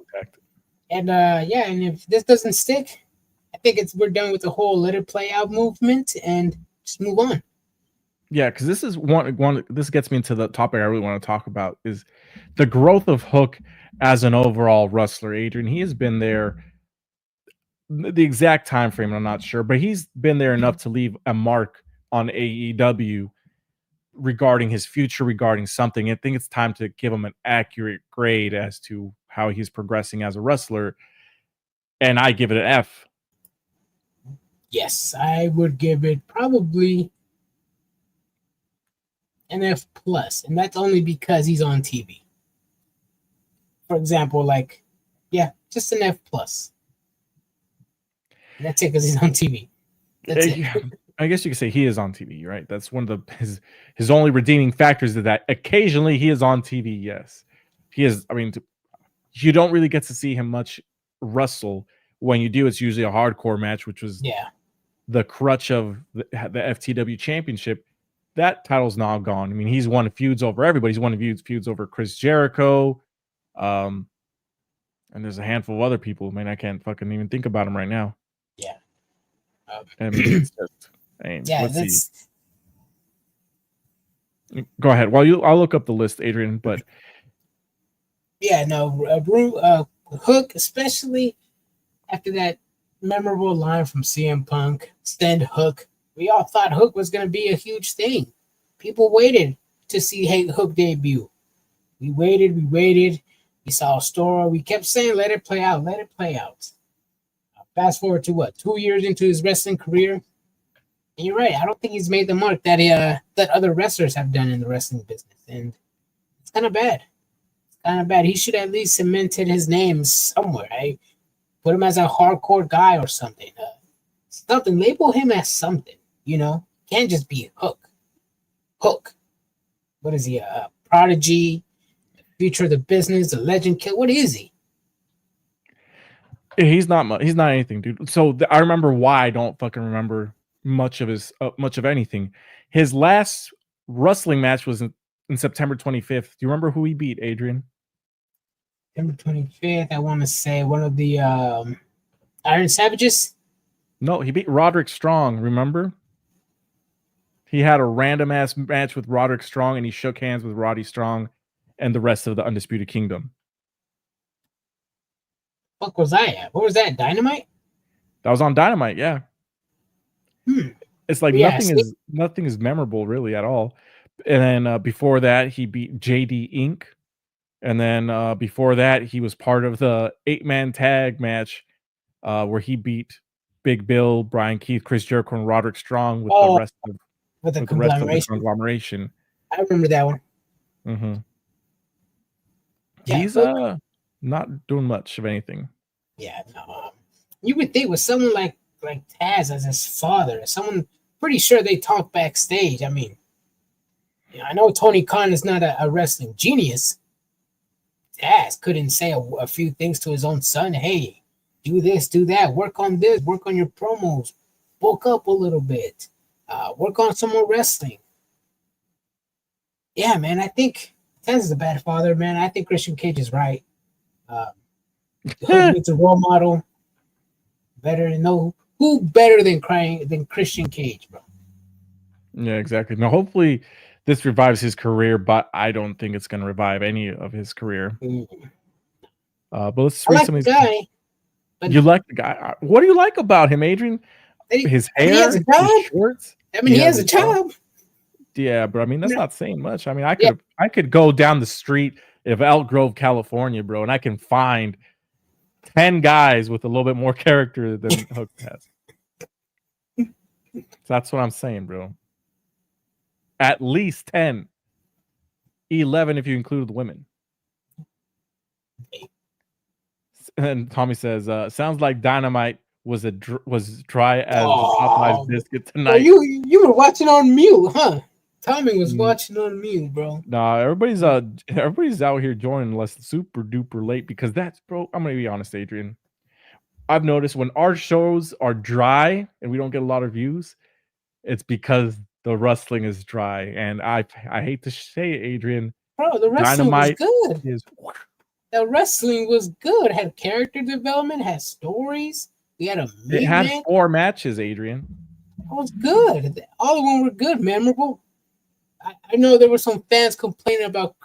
Speaker 2: And and if this doesn't stick, I think we're done with the whole let it play out movement and just move on.
Speaker 1: Yeah, because this is one. This gets me into the topic I really want to talk about, is the growth of Hook as an overall wrestler. Adrian, he has been there. The exact time frame, I'm not sure, but he's been there enough to leave a mark on AEW regarding his future, regarding something. I think it's time to give him an accurate grade as to how he's progressing as a wrestler, and I give it an F.
Speaker 2: Yes, I would give it probably an F+, and that's only because he's on TV. For example, just an F+. That's it, because he's on TV. That's it.
Speaker 1: I guess you could say he is on TV, right? That's one of his only redeeming factors is that occasionally he is on TV. Yes, he is. I mean, you don't really get to see him much wrestle. When you do, it's usually a hardcore match, which was the crutch of the FTW Championship. That title's now gone. I mean, he's won feuds over everybody. He's won feuds over Chris Jericho, and there's a handful of other people. Man, I can't fucking even think about him right now.
Speaker 2: Yeah.
Speaker 1: I mean, it's just, let's see. Go ahead. I'll look up the list, Adrian. But
Speaker 2: Hook, especially after that memorable line from CM Punk, "Stand Hook." We all thought Hook was going to be a huge thing. People waited to see Hook debut. We waited. We saw a story. We kept saying, "Let it play out. Let it play out." Fast forward to 2 years into his wrestling career, and you're right. I don't think he's made the mark that other wrestlers have done in the wrestling business, and it's kind of bad. He should at least cemented his name somewhere. Right? Put him as a hardcore guy or something. Label him as something. Can't just be Hook. What is he? A prodigy, future of the business, a legend kid. What is he?
Speaker 1: He's not anything, dude. So I remember why I don't fucking remember much of anything. His last wrestling match was in September 25th. Do you remember who he beat, Adrian?
Speaker 2: September 25th. I want to say one of the Iron Savages.
Speaker 1: No, he beat Roderick Strong. Remember? He had a random ass match with Roderick Strong, and he shook hands with Roddy Strong and the rest of the Undisputed Kingdom.
Speaker 2: What was I at? What was that? Dynamite?
Speaker 1: That was on Dynamite, yeah. It's like nothing is memorable really at all. And then before that, he beat JD Inc. And then before that, he was part of the 8-man tag match where he beat Big Bill, Brian Keith, Chris Jericho, and Roderick Strong with the rest of the conglomeration.
Speaker 2: I remember that one.
Speaker 1: Mm-hmm. Yeah, he's not doing much of anything.
Speaker 2: Yeah, no. You would think with someone like Taz as his father, someone pretty sure they talk backstage. I mean, I know Tony Khan is not a wrestling genius. Taz couldn't say a few things to his own son. Hey, do this, do that, work on this, work on your promos, bulk up a little bit, work on some more wrestling. Yeah, man, I think Taz is a bad father, man. I think Christian Cage is right. It's a role model. Who better than Christian Cage, bro?
Speaker 1: Yeah, exactly. Now, hopefully, this revives his career, but I don't think it's going to revive any of his career. But let's read some of these. Guy, you like the guy? What do you like about him, Adrian? His hair,
Speaker 2: he has a job.
Speaker 1: His shorts.
Speaker 2: I mean, he has a job.
Speaker 1: Yeah, but I mean, that's not saying much. I mean, I could go down the street of Elk Grove, California, bro, and I can find 10 guys with a little bit more character than Hook has. So that's what I'm saying, bro. At least 10. 11 if you include the women. And Tommy says, sounds like Dynamite was dry as Popeye's biscuit tonight.
Speaker 2: You were watching on mute, huh? Tommy was watching on mute, bro.
Speaker 1: Nah, everybody's out here joining us super duper late because bro. I'm gonna be honest, Adrian. I've noticed when our shows are dry and we don't get a lot of views, it's because the wrestling is dry. And I hate to say it, Adrian.
Speaker 2: Bro, the wrestling was good. The wrestling was good. It had character development, had stories. We had
Speaker 1: It had 4 matches, Adrian.
Speaker 2: It was good. All of them were good, memorable. I know there were some fans complaining about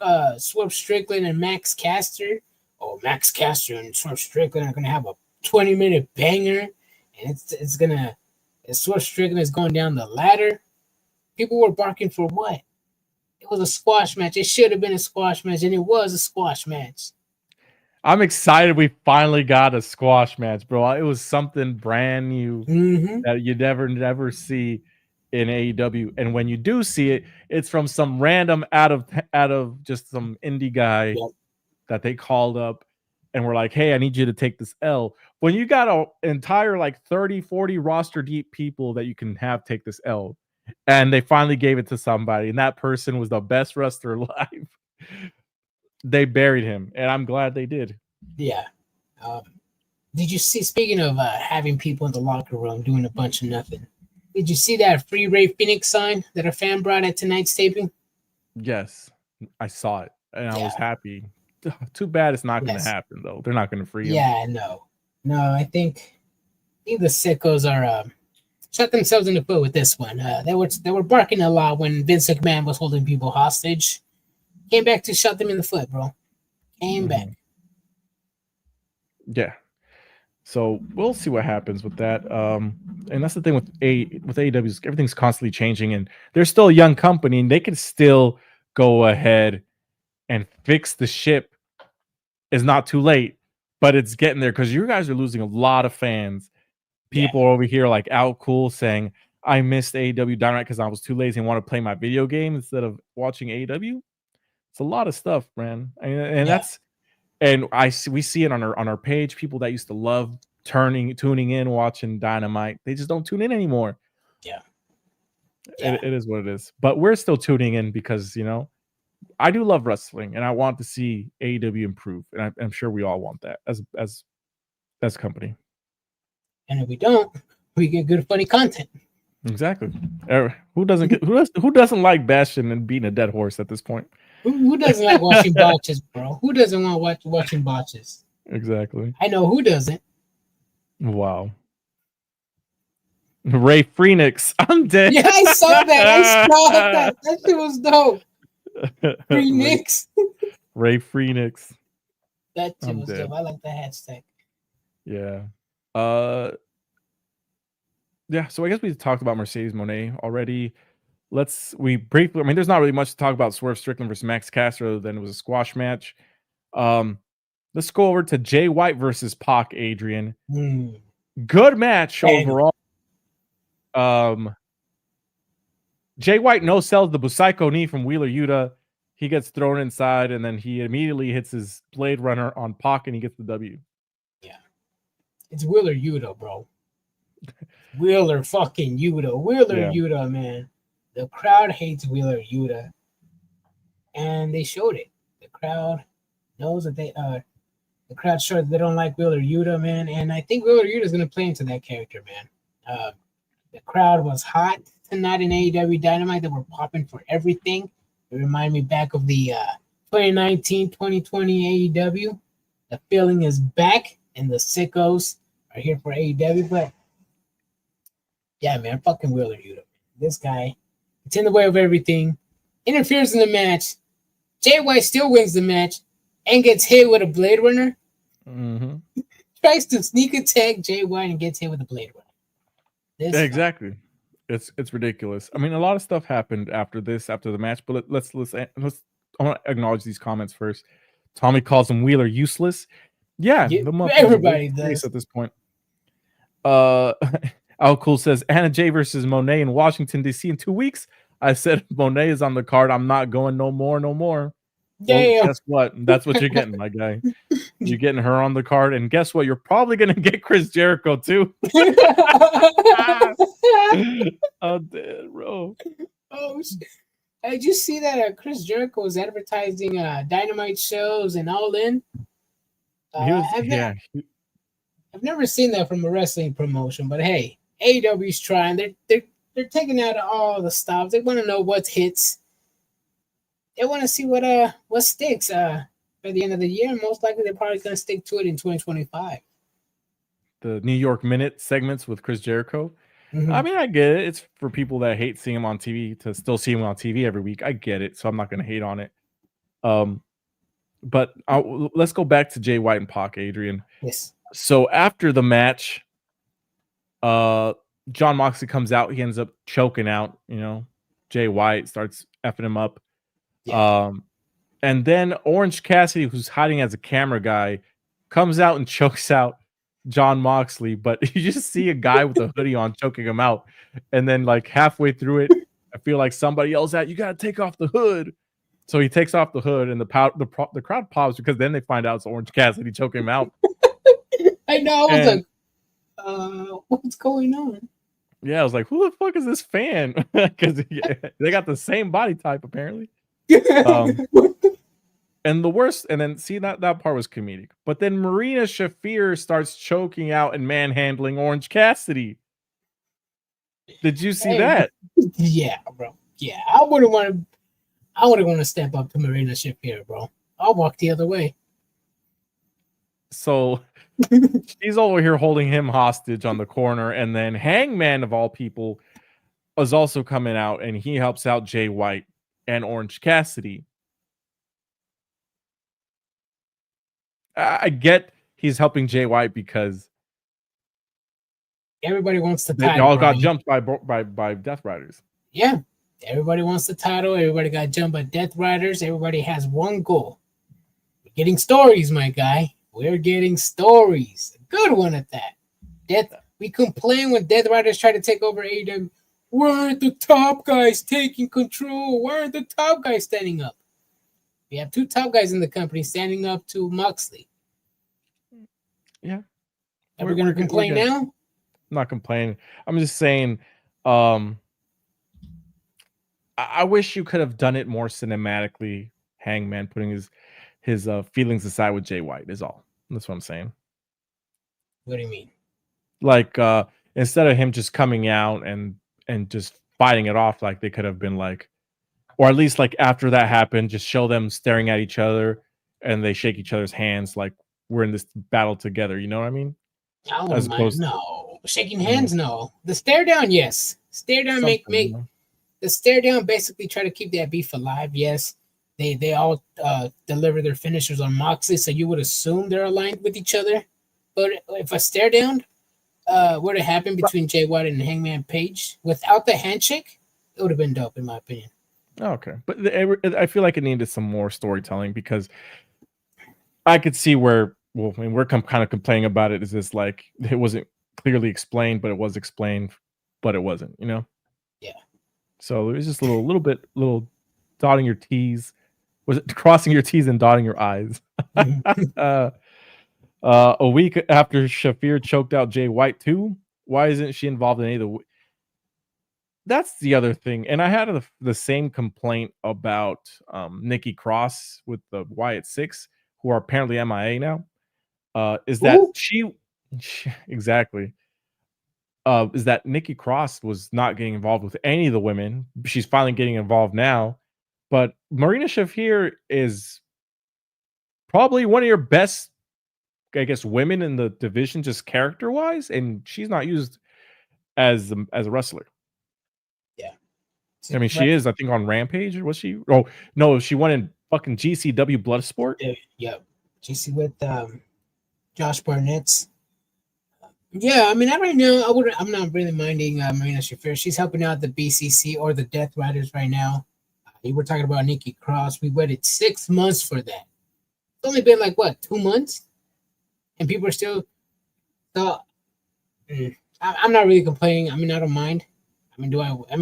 Speaker 2: Swerve Strickland and Max Caster. Oh, Max Caster and Swerve Strickland are going to have a 20-minute banger. And Swerve Strickland is going down the ladder. People were barking for what? It was a squash match. It should have been a squash match, and it was a squash match.
Speaker 1: I'm excited we finally got a squash match, bro. It was something brand new that you never see in AEW. And when you do see it, it's from some random out of just some indie guy that they called up. and we're like, hey, I need you to take this L. When you got an entire like 30, 40 roster deep people that you can have take this L, and they finally gave it to somebody, and that person was the best wrestler alive. They buried him, and I'm glad they did.
Speaker 2: Yeah. Did you see, speaking of having people in the locker room doing a bunch of nothing, did you see that Free Ray Phoenix sign that a fan brought at tonight's taping?
Speaker 1: Yes, I saw it, and I was happy. Too bad it's not going to happen, though. They're not going to free him.
Speaker 2: Yeah, no. I think the sickos are shot themselves in the foot with this one. They were barking a lot when Vince McMahon was holding people hostage. Came back to shot them in the foot, bro. Came back.
Speaker 1: Yeah. So we'll see what happens with that. And that's the thing with AEW, everything's constantly changing, and they're still a young company, and they can still go ahead and fix the ship. It's not too late, but it's getting there because you guys are losing a lot of fans. People over here like Out Cool saying, I missed AEW Dynamite because I was too lazy and want to play my video game instead of watching AEW. It's a lot of stuff, man. And that's, and we see it on our page. People that used to love tuning in, watching Dynamite, they just don't tune in anymore.
Speaker 2: Yeah.
Speaker 1: It is what it is. But we're still tuning in because, I do love wrestling, and I want to see AEW improve, and I'm sure we all want that as a company.
Speaker 2: And if we don't, we get good, funny content.
Speaker 1: Exactly. Who doesn't like bashing and beating a dead horse at this point?
Speaker 2: Who doesn't like watching botches, bro? Who doesn't want watching botches?
Speaker 1: Exactly.
Speaker 2: I know who doesn't.
Speaker 1: Wow. Ray Phoenix, I'm dead.
Speaker 2: Yeah, I saw that. That shit was dope. Phoenix.
Speaker 1: Ray Phoenix.
Speaker 2: That shit was dope. I like the hashtag.
Speaker 1: Yeah. Yeah, so I guess we talked about Mercedes Moné already. There's not really much to talk about Swerve Strickland versus Max Caster other than it was a squash match. Let's go over to Jay White versus Pac, Adrian. Good match overall. Jay White no-sells the Busaiku knee from Wheeler Yuta. He gets thrown inside, and then he immediately hits his Blade Runner on Pac, and he gets the W.
Speaker 2: Yeah. It's Wheeler Yuta, bro. Wheeler fucking Yuta. Yuta, man. The crowd hates Wheeler Yuta. And they showed it. The crowd knows that the crowd showed they don't like Wheeler Yuta, man. And I think Wheeler Yuta is going to play into that character, man. The crowd was hot tonight in AEW Dynamite. They were popping for everything. It reminded me back of the 2019-2020 AEW. The feeling is back, and the sickos are here for AEW. But yeah, man, fucking Wheeler Yuta. This guy, it's in the way of everything. Interferes in the match. Jay White still wins the match and gets hit with a Blade Runner. Tries to sneak attack Jay White and gets hit with a Blade Runner.
Speaker 1: Exactly. It's ridiculous. I mean, a lot of stuff happened after the match, but let's I want to acknowledge these comments first. Tommy calls him Wheeler useless. Yeah,
Speaker 2: everybody does
Speaker 1: at this point. Al Cool says Anna Jay versus Monet in Washington D.C. in 2 weeks. I said Monet is on the card. I'm not going no more.
Speaker 2: Damn.
Speaker 1: Well, guess what? That's what you're getting, my guy. You're getting her on the card, and guess what? You're probably gonna get Chris Jericho too. Oh, damn, bro.
Speaker 2: Oh, did you see that Chris Jericho was advertising Dynamite shows and All In? I've never seen that from a wrestling promotion, but hey, AEW's trying. They're taking out all the stops. They want to know what hits. They want to see what sticks by the end of the year. Most likely, they're probably going to stick to it in 2025.
Speaker 1: The New York Minute segments with Chris Jericho. I mean, I get it. It's for people that hate seeing him on TV to still see him on TV every week. I get it, so I'm not going to hate on it. But let's go back to Jay White and Pac, Adrian.
Speaker 2: Yes.
Speaker 1: So after the match, John Moxley comes out. He ends up choking out. Jay White starts effing him up. Yeah. And then Orange Cassidy, who's hiding as a camera guy, comes out and chokes out John Moxley, but you just see a guy with a hoodie on choking him out. And then like halfway through it, I feel like somebody yells out, "You got to take off the hood." So he takes off the hood, and the crowd pops because then they find out it's Orange Cassidy choking him out.
Speaker 2: I know. I was
Speaker 1: And,
Speaker 2: like, what's going on?
Speaker 1: yeah, I was like, who the fuck is this fan? Because they got the same body type apparently. And the worst, and then see that part was comedic. But then Marina Shafir starts choking out and manhandling Orange Cassidy. Did you see that?
Speaker 2: Yeah, bro. Yeah, I wouldn't want to step up to Marina Shafir, bro. I'll walk the other way.
Speaker 1: So she's over here holding him hostage on the corner, and then Hangman of all people is also coming out, and he helps out Jay White and Orange Cassidy. I get he's helping Jay White because
Speaker 2: everybody wants the
Speaker 1: they
Speaker 2: title.
Speaker 1: all got jumped by Death Riders.
Speaker 2: Yeah, everybody wants the title. Everybody got jumped by Death Riders. Everybody has one goal: we're getting stories, my guy. We're getting stories. A good one at that. We complain when Death Riders try to take over AEW. Why aren't the top guys taking control? Why aren't the top guys standing up? We have two top guys in the company standing up to Moxley.
Speaker 1: Yeah.
Speaker 2: Are we going to complain now?
Speaker 1: I'm not complaining. I'm just saying, I wish you could have done it more cinematically. Hangman putting his feelings aside with Jay White is all. That's what I'm saying.
Speaker 2: What do you mean?
Speaker 1: Like instead of him just coming out and just fighting it off, like they could have been like, or at least like after that happened, just show them staring at each other and they shake each other's hands like we're in this battle together. You know what I mean?
Speaker 2: I don't mind. No, shaking hands. No, the stare down. Yes, stare down. Make the stare down. Basically, try to keep that beef alive. Yes, they all deliver their finishers on Moxley, so you would assume they're aligned with each other. But if a stare down were to happen between Jay White and Hangman Page without the handshake, it would have been dope, in my opinion.
Speaker 1: Okay, but I feel like it needed some more storytelling because I could see where. Well, I mean, we're kind of complaining about it. Is this like it wasn't clearly explained, but it was explained, but it wasn't, you know?
Speaker 2: Yeah.
Speaker 1: So it was just little dotting your T's. Was it crossing your T's and dotting your I's? A week after Shafir choked out Jay White too. Why isn't she involved in any of the? That's the other thing, and I had the same complaint about Nikki Cross with the Wyatt Six, who are apparently MIA now. Is that she exactly? Is that Nikki Cross was not getting involved with any of the women. She's finally getting involved now, but Marina Shafir is probably one of your best, I guess, women in the division, just character wise, and she's not used as a wrestler.
Speaker 2: Yeah,
Speaker 1: I mean, she is. I think on Rampage, was she? Oh no, she won in fucking GCW Bloodsport.
Speaker 2: Yeah, GC with Josh Barnett's. Yeah, I mean, right now, I'm not really minding Marina Shafir. She's helping out the BCC or the Death Riders right now. You were talking about Nikki Cross. We waited 6 months for that. It's only been like, what, 2 months? And people are still... So, I'm not really complaining. I mean, I don't mind. I mean,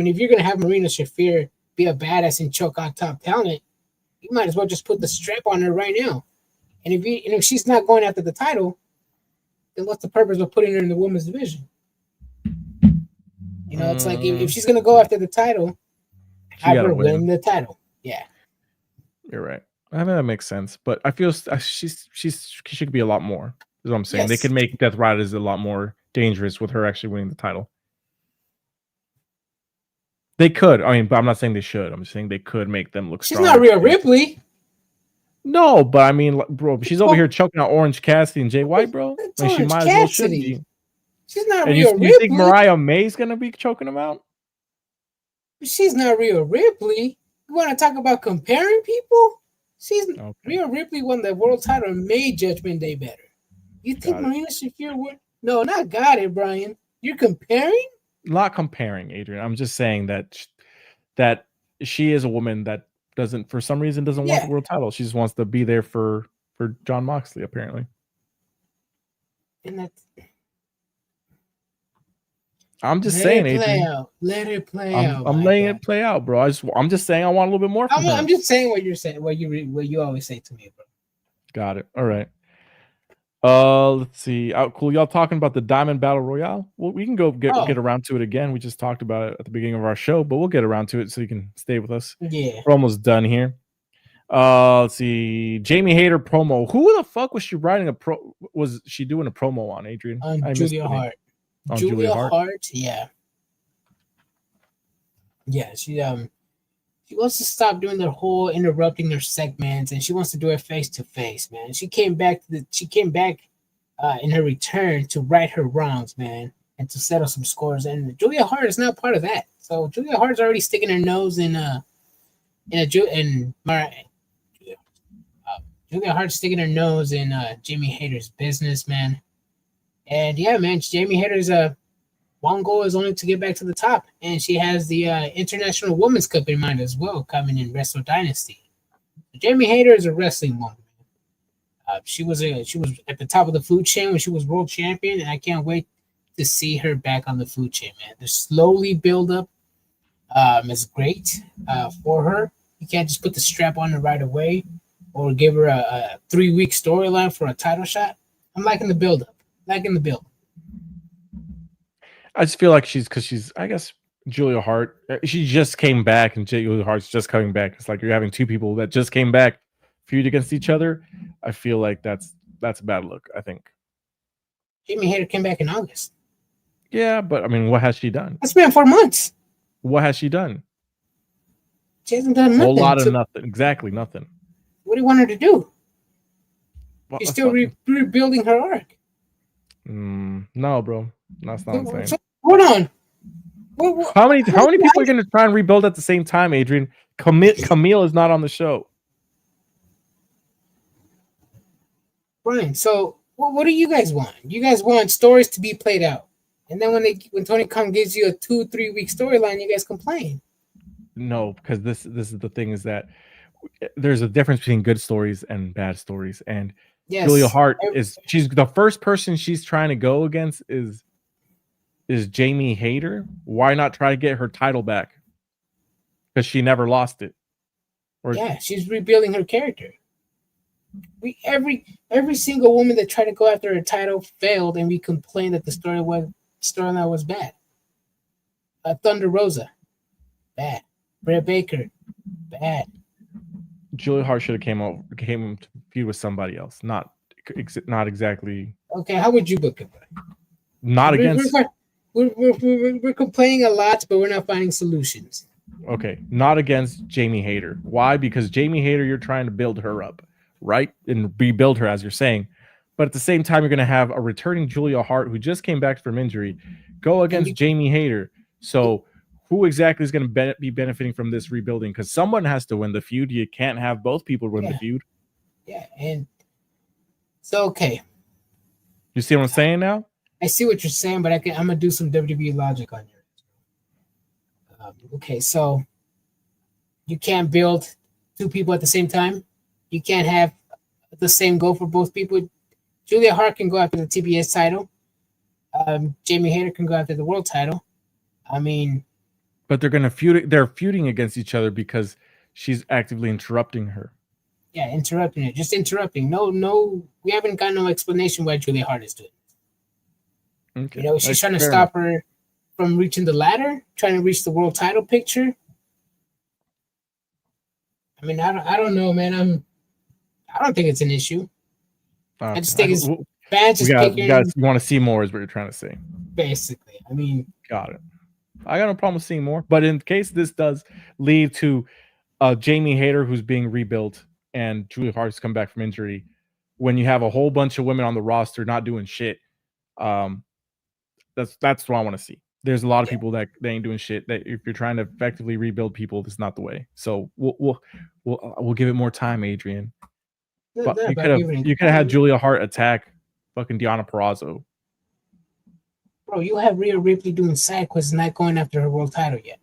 Speaker 2: if you're going to have Marina Shafir be a badass and choke out top talent, you might as well just put the strap on her right now. And if she's not going after the title, then what's the purpose of putting her in the women's division? You know, it's like if she's going to go after the title, have her win the title. Yeah.
Speaker 1: You're right. I mean, that makes sense. But I feel she could be a lot more, is what I'm saying. Yes. They could make Death Riders a lot more dangerous with her actually winning the title. They could. I mean, but I'm not saying they should. I'm just saying they could make them look stronger.
Speaker 2: She's not Rhea Ripley.
Speaker 1: No, but I mean, bro, she's over here choking out Orange Cassidy and Jay White, bro. I mean, she might as well should be.
Speaker 2: She's not Rhea Ripley.
Speaker 1: You think Mariah May's gonna be choking them out?
Speaker 2: She's not Rhea Ripley. You want to talk about comparing people? Rhea Ripley won the world title and made Judgment Day better. You think Marina Shafir would? No, not got it, Brian. You're comparing?
Speaker 1: Not comparing, Adrian. I'm just saying that she is a woman that for some reason doesn't want the world title. She just wants to be there for John Moxley, apparently.
Speaker 2: And
Speaker 1: I'm just
Speaker 2: Let
Speaker 1: saying,
Speaker 2: it play
Speaker 1: Adrian.
Speaker 2: out. Let it play
Speaker 1: I'm
Speaker 2: out.
Speaker 1: I'm
Speaker 2: My
Speaker 1: letting
Speaker 2: God.
Speaker 1: it play out, bro. I'm just saying I want a little bit more from her.
Speaker 2: I'm just saying what you're saying. What you always say to me, bro.
Speaker 1: Got it. All right. Let's see. Cool. Y'all talking about the Diamond Battle Royale? Well, we can go get
Speaker 2: Oh,
Speaker 1: around to it again. We just talked about it at the beginning of our show, but we'll get around to it so you can stay with us.
Speaker 2: yeah.
Speaker 1: We're almost done here. Let's see. Jamie Hayter promo. Who the fuck was she writing was she doing a promo on, Adrian?
Speaker 2: On
Speaker 1: I missed
Speaker 2: Julia
Speaker 1: the name.
Speaker 2: Hart.
Speaker 1: On
Speaker 2: Julia Hart, yeah. Yeah, she wants to stop doing the whole interrupting their segments, and she wants to do it face to face, man. She came back in her return to right her wrongs, man, and to settle some scores. And Julia Hart is not part of that. So Julia Hart's already sticking her nose Julia Hart's sticking her nose in Jamie Hayter's business, man. And yeah, man, Jamie Hayter's one goal is only to get back to the top, and she has the International Women's Cup in mind as well, coming in Wrestle Dynasty. Jamie Hayter is a wrestling woman. She was at the top of the food chain when she was world champion, and I can't wait to see her back on the food chain, man. The slowly build up is great for her. You can't just put the strap on her right away, or give her a 3-week storyline for a title shot. I'm liking the build up, liking the build.
Speaker 1: I just feel like she's I guess Julia Hart. She just came back, and Julia Hart's just coming back. It's like you're having two people that just came back feud against each other. I feel like that's a bad look. I think
Speaker 2: Jamie Hayter came back in August.
Speaker 1: Yeah, but I mean, what has she done?
Speaker 2: That's been 4 months.
Speaker 1: What has she done?
Speaker 2: She hasn't done
Speaker 1: A
Speaker 2: nothing.
Speaker 1: whole lot of nothing. Exactly nothing.
Speaker 2: What do you want her to do?
Speaker 1: What
Speaker 2: She's still rebuilding her arc.
Speaker 1: No, bro. That's not insane.
Speaker 2: So, hold on.
Speaker 1: How many people are going to try and rebuild at the same time, Adrian? Camille is not on the show.
Speaker 2: Brian, so what do you guys want? You guys want stories to be played out, and then when Tony Khan gives you a 2-3 week storyline, you guys complain.
Speaker 1: No, because this is the thing, is that there's a difference between good stories and bad stories, and yes, Julia Hart she's the first person she's trying to go against is Jamie Hayter. Why not try to get her title back? Because she never lost it.
Speaker 2: Yeah, she's rebuilding her character. Every single woman that tried to go after a title failed, and we complained that the storyline was bad. Thunder Rosa, bad. Britt Baker, bad.
Speaker 1: Julia Hart should have came to feud with somebody else, not exactly.
Speaker 2: Okay, how would you book it?
Speaker 1: Not against.
Speaker 2: We're complaining a lot, but we're not finding solutions.
Speaker 1: Okay, not against Jamie Hayter. Why? Because Jamie Hayter, you're trying to build her up, right? And rebuild her, as you're saying. But at the same time, you're going to have a returning Julia Hart, who just came back from injury, go against Jamie Hayter. So who exactly is going to be benefiting from this rebuilding? Because someone has to win the feud. You can't have both people win the feud.
Speaker 2: Yeah, and so, okay.
Speaker 1: You see what I'm saying now?
Speaker 2: I see what you're saying, but I'm going to do some WWE logic on you. Okay, so you can't build two people at the same time. You can't have the same goal for both people. Julia Hart can go after the TBS title. Jamie Hayter can go after the world title. I mean,
Speaker 1: but they're going to feud. They're feuding against each other because she's actively interrupting her.
Speaker 2: Yeah, interrupting it. Just interrupting. No. We haven't got no explanation why Julia Hart is doing it.
Speaker 1: Okay.
Speaker 2: You know, she's trying to stop her from reaching the ladder, trying to reach the world title picture. I mean, I don't know, man. I don't think it's an issue. Okay. I just think it's bad. Just
Speaker 1: you want to see more, is what you're trying to say.
Speaker 2: Basically, I mean,
Speaker 1: got it. I got no problem with seeing more, but in case this does lead to Jamie Hayter, who's being rebuilt, and Julia Hart's come back from injury, when you have a whole bunch of women on the roster not doing shit, that's what I want to see. There's a lot of people that they ain't doing shit. That if you're trying to effectively rebuild people, that's not the way. So we'll give it more time, Adrian. But you could have had Julia Hart attack fucking Deonna Purrazzo.
Speaker 2: Bro, you have Rhea Ripley doing side quests, not going after her world title yet.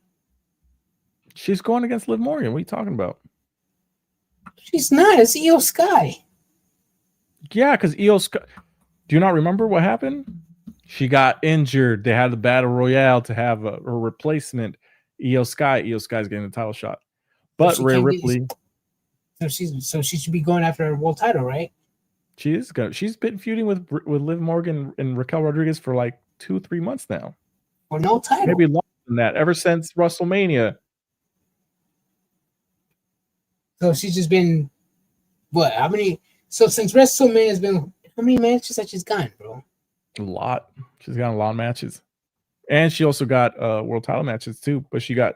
Speaker 1: She's going against Liv Morgan. What are you talking about?
Speaker 2: She's not. It's Io Sky.
Speaker 1: Yeah, because Io Sky. Do you not remember what happened? She got injured. They had the battle royale to have a replacement. Io Sky. Io Sky's getting the title shot. But Rhea Ripley.
Speaker 2: So she should be going after her world title, right?
Speaker 1: She is good. She's been feuding with Liv Morgan and Raquel Rodriguez for like 2-3 months now.
Speaker 2: For no title.
Speaker 1: Maybe longer than that. Ever since WrestleMania.
Speaker 2: So she's just been what? How many? So since WrestleMania has been, how many matches that she's gotten, bro?
Speaker 1: A lot. She's got a lot of matches. And she also got world title matches too. But she got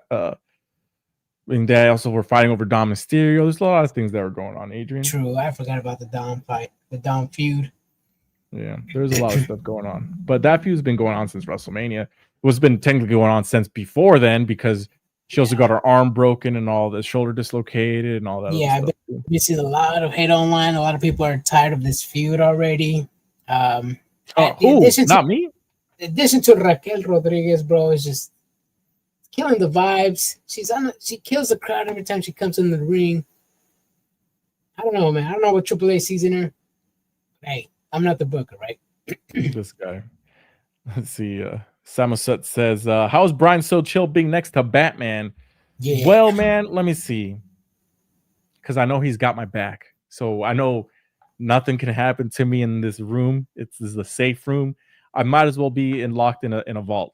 Speaker 1: and they also were fighting over Dom Mysterio. There's a lot of things that were going on, Adrian.
Speaker 2: True. I forgot about the Dom fight, the Dom feud.
Speaker 1: Yeah, there's a lot of stuff going on. But that feud's been going on since WrestleMania. It was been technically going on since before then because she also got her arm broken and all the shoulder dislocated and all that.
Speaker 2: Yeah, we see a lot of hate online. A lot of people are tired of this feud already.
Speaker 1: Not me.
Speaker 2: In addition to Raquel Rodriguez, bro, is just killing the vibes. She kills the crowd every time she comes in the ring. I don't know, man. I don't know what AAA sees in her. Hey, I'm not the booker, right?
Speaker 1: This guy. Let's see. Samusut says, how is Brian so chill being next to Batman? Yeah. Well, man, let me see. Because I know he's got my back. So I know nothing can happen to me in this room. This is a safe room. I might as well be locked in a vault.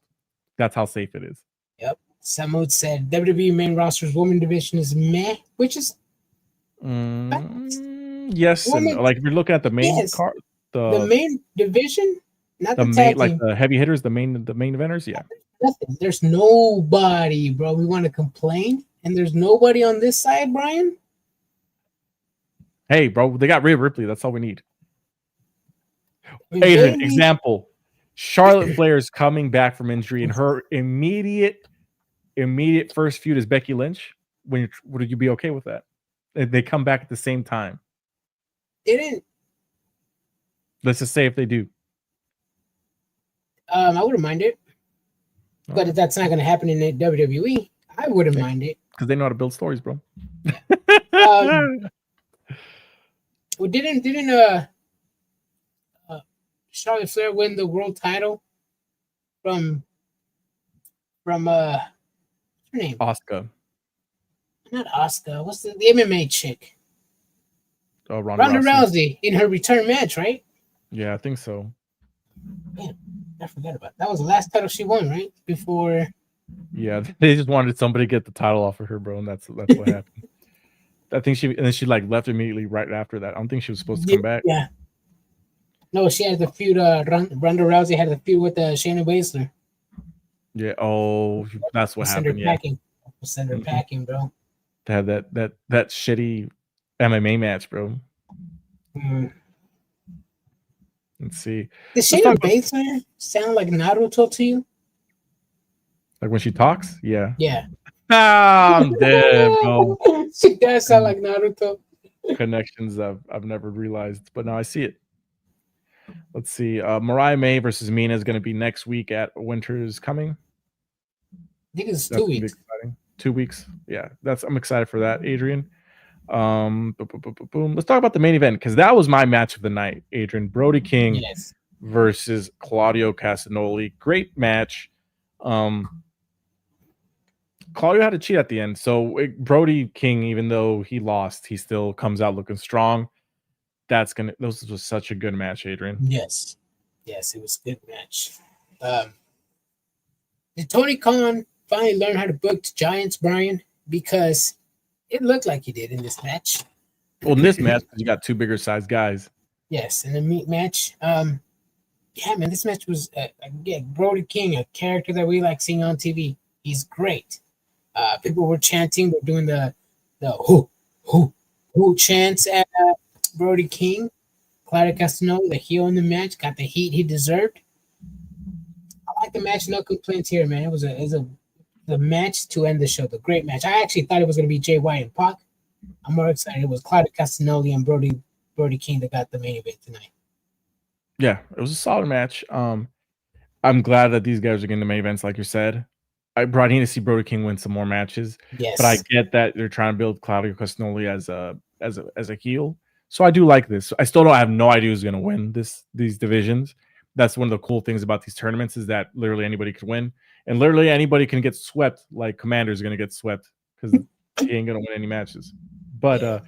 Speaker 1: That's how safe it is.
Speaker 2: Yep. Samusut said WWE main roster's women division is meh, which is
Speaker 1: yes. And, like if you're looking at the main card,
Speaker 2: the main division. Not the main,
Speaker 1: like the heavy hitters, the main eventers, yeah.
Speaker 2: Nothing. There's nobody, bro. We want to complain, and there's nobody on this side, Brian.
Speaker 1: Hey, bro, they got Rhea Ripley. That's all we need. Adrian, example: Charlotte Flair is coming back from injury, and her immediate first feud is Becky Lynch. Would you be okay with that? They come back at the same time.
Speaker 2: They didn't.
Speaker 1: Let's just say if they do.
Speaker 2: I wouldn't mind it, but if that's not going to happen in the WWE, I wouldn't mind it
Speaker 1: because they know how to build stories, bro.
Speaker 2: Well, didn't Charlotte Flair win the world title from what's her name?
Speaker 1: Asuka.
Speaker 2: Not Asuka. What's the MMA chick?
Speaker 1: Oh,
Speaker 2: Ronda Rousey in her return match, right?
Speaker 1: Yeah, I think so.
Speaker 2: Man, I forgot about that. Was the last title she won, right? Before.
Speaker 1: Yeah, they just wanted somebody to get the title off of her, bro, and that's what happened. I think she like left immediately right after that. I don't think she was supposed to come back.
Speaker 2: Yeah. No, she had the feud. Ronda Rousey had the feud with Shayna Baszler.
Speaker 1: Yeah. Oh, that's what happened. Yeah.
Speaker 2: Send her packing, bro.
Speaker 1: To have that shitty MMA match, bro. Let's see.
Speaker 2: Does Shayna Baszler sound like Naruto to you?
Speaker 1: Like when she talks? Yeah.
Speaker 2: Yeah.
Speaker 1: I'm dead, bro.
Speaker 2: She does sound like Naruto.
Speaker 1: Connections I've never realized, but now I see it. Let's see. Mariah May versus Mina is going to be next week at Winter's Coming.
Speaker 2: I think it's 2 weeks.
Speaker 1: 2 weeks. Yeah, I'm excited for that, Adrian. Let's talk about the main event because that was my match of the night, Adrian. Brody King versus Claudio Castagnoli. Great match. Claudio had to cheat at the end, so Brody King, even though he lost, he still comes out looking strong. This was such a good match, Adrian.
Speaker 2: Yes, it was a good match. Did Tony Khan finally learn how to book Giants, Brian? Because it looked like he did in this match.
Speaker 1: Well, in this match, you got two bigger sized guys.
Speaker 2: Yes, in the meat match. Yeah, man, this match was Brody King, a character that we like seeing on TV. He's great. People were chanting, were doing the who chants at Brody King. Claudio Castagnoli, the heel in the match, got the heat he deserved. I like the match, no complaints here, man. It was the match to end the show, the great match. I actually thought it was going to be Jay White and Pac. I'm more excited. It was Claudio Castagnoli and Brody King that got the main event tonight.
Speaker 1: Yeah, it was a solid match. I'm glad that these guys are getting the main events, like you said. I need to see Brody King win some more matches.
Speaker 2: Yes,
Speaker 1: but I get that they're trying to build Claudio Castagnoli as a heel. So I do like this. I still don't have no idea who's going to win these divisions. that's one of the cool things about these tournaments is that literally anybody could win, and literally anybody can get swept. Like Commander's going to get swept because he ain't going to win any matches. But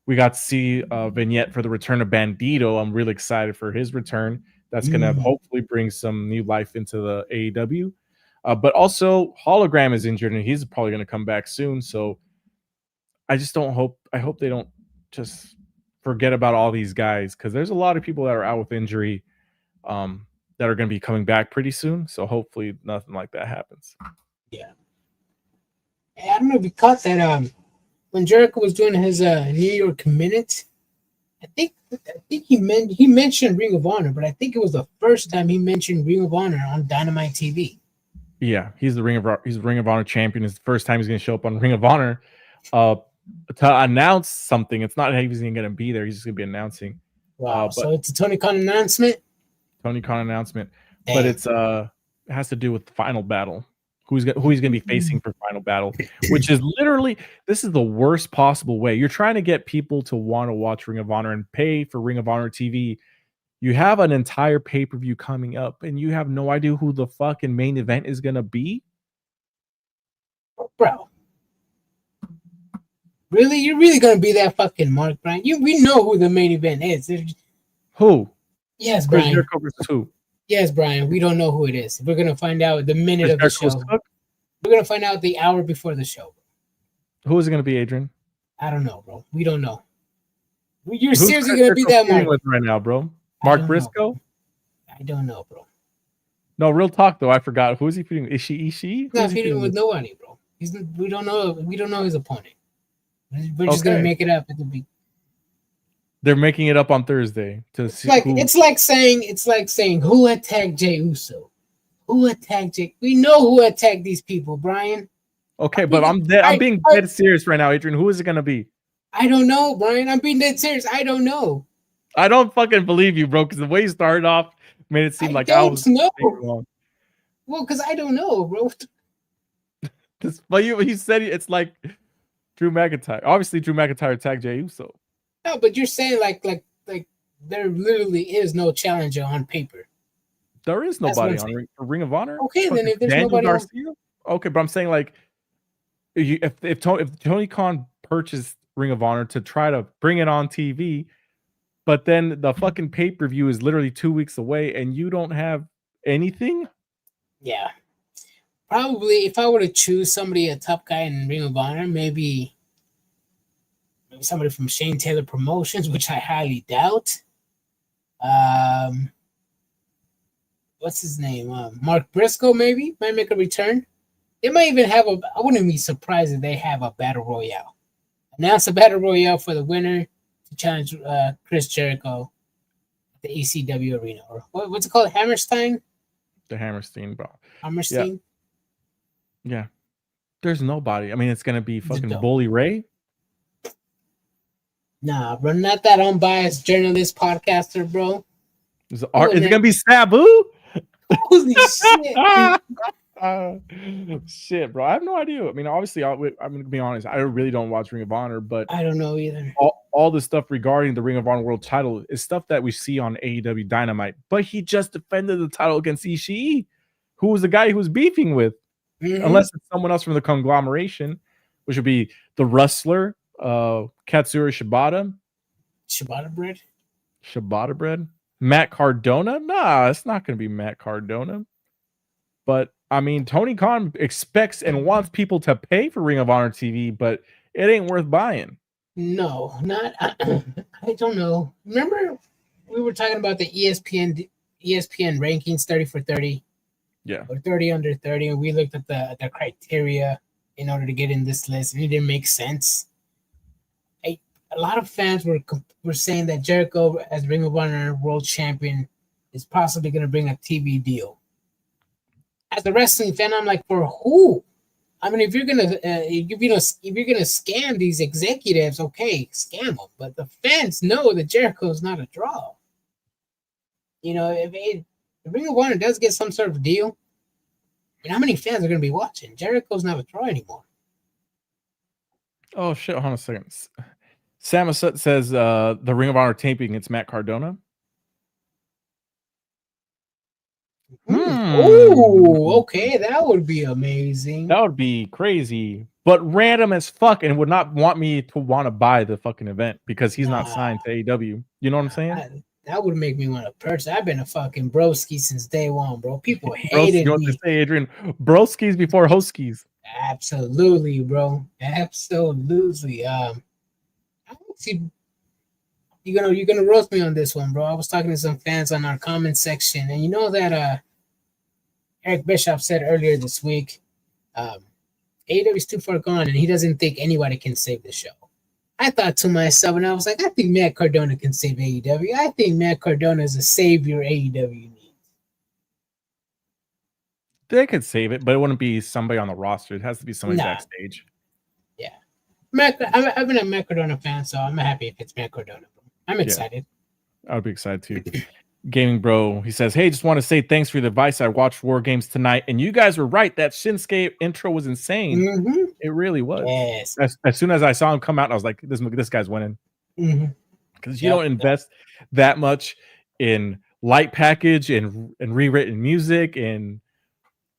Speaker 1: we got to see a vignette for the return of Bandito. I'm really excited for his return. That's going to hopefully bring some new life into the AEW. But also, Hologram is injured, and he's probably going to come back soon. So I hope they don't just forget about all these guys, because there's a lot of people that are out with injury that are going to be coming back pretty soon. So hopefully nothing like that happens.
Speaker 2: Yeah. I don't know if you caught that. When Jericho was doing his New York Minute, I think he mentioned Ring of Honor, but I think it was the first time he mentioned Ring of Honor on Dynamite TV.
Speaker 1: Yeah, he's the Ring of Honor champion. It's the first time he's going to show up on Ring of Honor to announce something. It's not that he's even going to be there. He's just going to be announcing.
Speaker 2: Wow. So it's a Tony Khan announcement?
Speaker 1: Tony Khan announcement. Damn. But it has to do with the final battle. Who he's going to be facing for final battle, which is literally, this is the worst possible way. You're trying to get people to want to watch Ring of Honor and pay for Ring of Honor TV. You have an entire pay-per-view coming up, and you have no idea who the fucking main event is going to be?
Speaker 2: Bro. Really? You're really going to be that fucking Mark, Brian? We know who the main event is.
Speaker 1: Who?
Speaker 2: Yes, Brian.
Speaker 1: Jericho versus who?
Speaker 2: Yes, Brian. We don't know who it is. We're going to find out the minute of the show. We're going to find out the hour before the show.
Speaker 1: Who is it going to be, Adrian?
Speaker 2: I don't know, bro. We don't know. You're seriously going to be that Mark?
Speaker 1: With right now, bro? Mark Briscoe?
Speaker 2: I don't know, bro.
Speaker 1: No, real talk though. I forgot. Who is he feuding? Ishii?
Speaker 2: He's not feuding with nobody, bro. We don't know his opponent. We're just gonna make it up at the beginning.
Speaker 1: They're making it up on Thursday to see.
Speaker 2: It's like saying who attacked Jey Uso? Who attacked Jey? We know who attacked these people, Brian.
Speaker 1: Okay, but I'm being dead serious right now, Adrian. Who is it gonna be?
Speaker 2: I don't know, Brian. I'm being dead serious. I don't know.
Speaker 1: I don't fucking believe you, bro, because the way you started off made it seem like I was wrong.
Speaker 2: Well, because I don't know, bro.
Speaker 1: But you said it's like Drew McIntyre. Obviously, Drew McIntyre attacked Jey Uso.
Speaker 2: No, but you're saying like there literally is no challenger on paper.
Speaker 1: There is nobody on Ring of Honor.
Speaker 2: Okay, then if there's nobody
Speaker 1: Garcia? Okay, but I'm saying like if Tony Khan purchased Ring of Honor to try to bring it on TV, but then the fucking pay-per-view is literally 2 weeks away and you don't have anything?
Speaker 2: Yeah. Probably if I were to choose somebody, a top guy in Ring of Honor, maybe somebody from Shane Taylor Promotions, which I highly doubt. What's his name? Mark Briscoe maybe might make a return. They might even have I wouldn't be surprised if they have a battle royale. Announce a battle royale for the winner to challenge Chris Jericho at the ECW arena, or what's it called? Hammerstein?
Speaker 1: The Hammerstein, bro.
Speaker 2: Hammerstein?
Speaker 1: Yeah. There's nobody. I mean, it's gonna be fucking Bully Ray.
Speaker 2: Nah, bro, not that unbiased journalist podcaster, bro.
Speaker 1: Is it gonna be Sabu?
Speaker 2: Holy shit.
Speaker 1: Shit, bro. I have no idea. I mean, obviously, I'm gonna be honest. I really don't watch Ring of Honor, but
Speaker 2: I don't know either.
Speaker 1: All the stuff regarding the Ring of Honor World Title is stuff that we see on AEW Dynamite. But he just defended the title against Ishii, who was the guy he was beefing with. Mm-hmm. Unless it's someone else from the conglomeration, which would be the wrestler, Katsura Shibata. Shibata bread. Matt Cardona? Nah, it's not going to be Matt Cardona. But, I mean, Tony Khan expects and wants people to pay for Ring of Honor TV, but it ain't worth buying.
Speaker 2: No, not. I don't know. Remember, we were talking about the ESPN rankings 30 for 30?
Speaker 1: Yeah.
Speaker 2: Or 30 under 30, and we looked at the criteria in order to get in this list, and it didn't make sense. A lot of fans were saying that Jericho, as Ring of Honor World Champion, is possibly going to bring a TV deal. As a wrestling fan, I'm like, for who? I mean, if you're gonna scam these executives, okay, scam them. But the fans know that Jericho is not a draw. You know, if Ring of Honor does get some sort of deal, I mean, how many fans are going to be watching? Jericho's not a draw anymore.
Speaker 1: Oh shit! Hold on a second. Samusut says the Ring of Honor taping. It's Matt Cardona.
Speaker 2: Oh, okay, that would be amazing.
Speaker 1: That would be crazy, but random as fuck, and would not want me to want to buy the fucking event because he's not signed to AEW. You know what I'm saying?
Speaker 2: That would make me want to purchase. I've been a fucking broski since day one, bro. People
Speaker 1: Broski,
Speaker 2: hated
Speaker 1: you know
Speaker 2: me.
Speaker 1: what they say, Adrian? Broskis before hoskies.
Speaker 2: Absolutely, bro. Absolutely. See, you're gonna roast me on this one, bro. I was talking to some fans on our comment section, and you know that Eric Bischoff said earlier this week, AEW is too far gone, and he doesn't think anybody can save the show. I thought to myself, and I was like, I think Matt Cardona can save AEW. I think Matt Cardona is a savior AEW needs.
Speaker 1: They could save it, but it wouldn't be somebody on the roster. It has to be somebody backstage.
Speaker 2: Yeah. I've been a Matt Cardona fan, so I'm happy if it's Matt Cardona. I'm excited.
Speaker 1: I would be excited too. Gaming Bro, he says, hey, just want to say thanks for the advice. I watched War Games tonight, and you guys were right. That Shinsuke intro was insane.
Speaker 2: Mm-hmm.
Speaker 1: It really was.
Speaker 2: Yes.
Speaker 1: As soon as I saw him come out, I was like, this guy's winning. Because you don't invest that much in light package and rewritten music and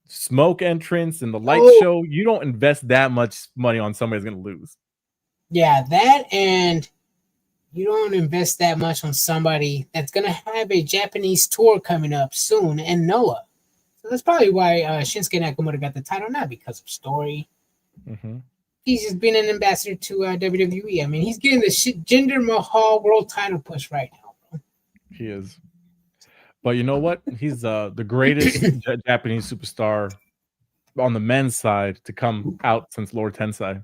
Speaker 1: smoke entrance and the light show. You don't invest that much money on somebody who's going to lose.
Speaker 2: Yeah, that, and you don't invest that much on somebody that's going to have a Japanese tour coming up soon and Noah. So that's probably why Shinsuke Nakamura got the title, not because of story. He's just been an ambassador to WWE. I mean, he's getting the Jinder Mahal world title push right now, bro.
Speaker 1: He is. But you know what? He's the greatest Japanese superstar on the men's side to come out since Lord Tensai.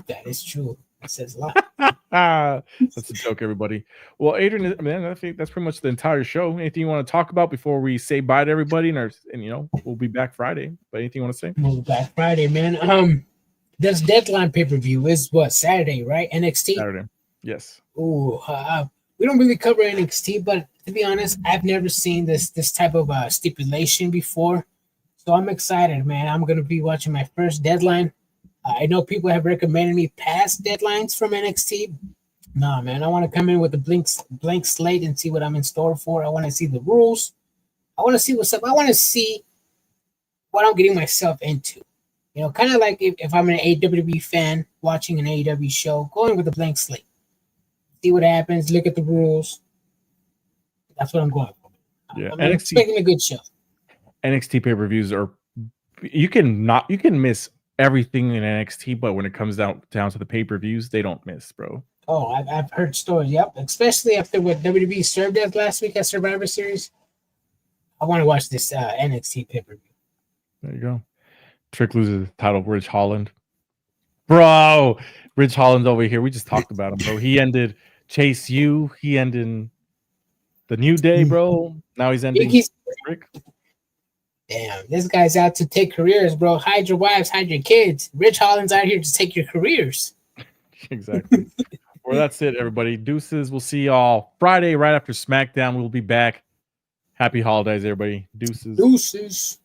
Speaker 2: That is true. That says a lot.
Speaker 1: That's a joke, everybody. Well, Adrian, man, I think that's pretty much the entire show. Anything you want to talk about before we say bye to everybody? And you know, we'll be back Friday. But anything you want to say?
Speaker 2: We'll be back Friday, man. This deadline pay-per-view is what, Saturday, right? NXT?
Speaker 1: Saturday. Yes.
Speaker 2: Ooh, we don't really cover NXT, but to be honest, I've never seen this type of stipulation before. So I'm excited, man. I'm going to be watching my first deadline. I know people have recommended me past deadlines from NXT. Nah, man, I want to come in with a blank slate and see what I'm in store for. I want to see the rules. I want to see what's up. I want to see what I'm getting myself into. You know, kind of like if I'm an AEW fan watching an AEW show, going with a blank slate. See what happens, look at the rules. That's what I'm going for.
Speaker 1: Yeah,
Speaker 2: I'm expecting a good show.
Speaker 1: NXT pay-per-views are you can miss everything in NXT, but when it comes down to the pay-per-views, they don't miss, bro.
Speaker 2: Oh, I've heard stories. Yep, especially after what WWE served us last week at Survivor Series. I want to watch this NXT pay-per-view.
Speaker 1: There you go. Trick loses the title, Ridge Holland. Bro, Ridge Holland's over here. We just talked about him, bro. He ended Chase U. He ended the New Day, bro. Now he's ending Trick.
Speaker 2: Damn, this guy's out to take careers, bro. Hide your wives, hide your kids. Ridge Holland's out here to take your careers.
Speaker 1: Exactly. Well, that's it, everybody. Deuces. We'll see y'all Friday right after SmackDown. We'll be back. Happy holidays, everybody. Deuces.
Speaker 2: Deuces.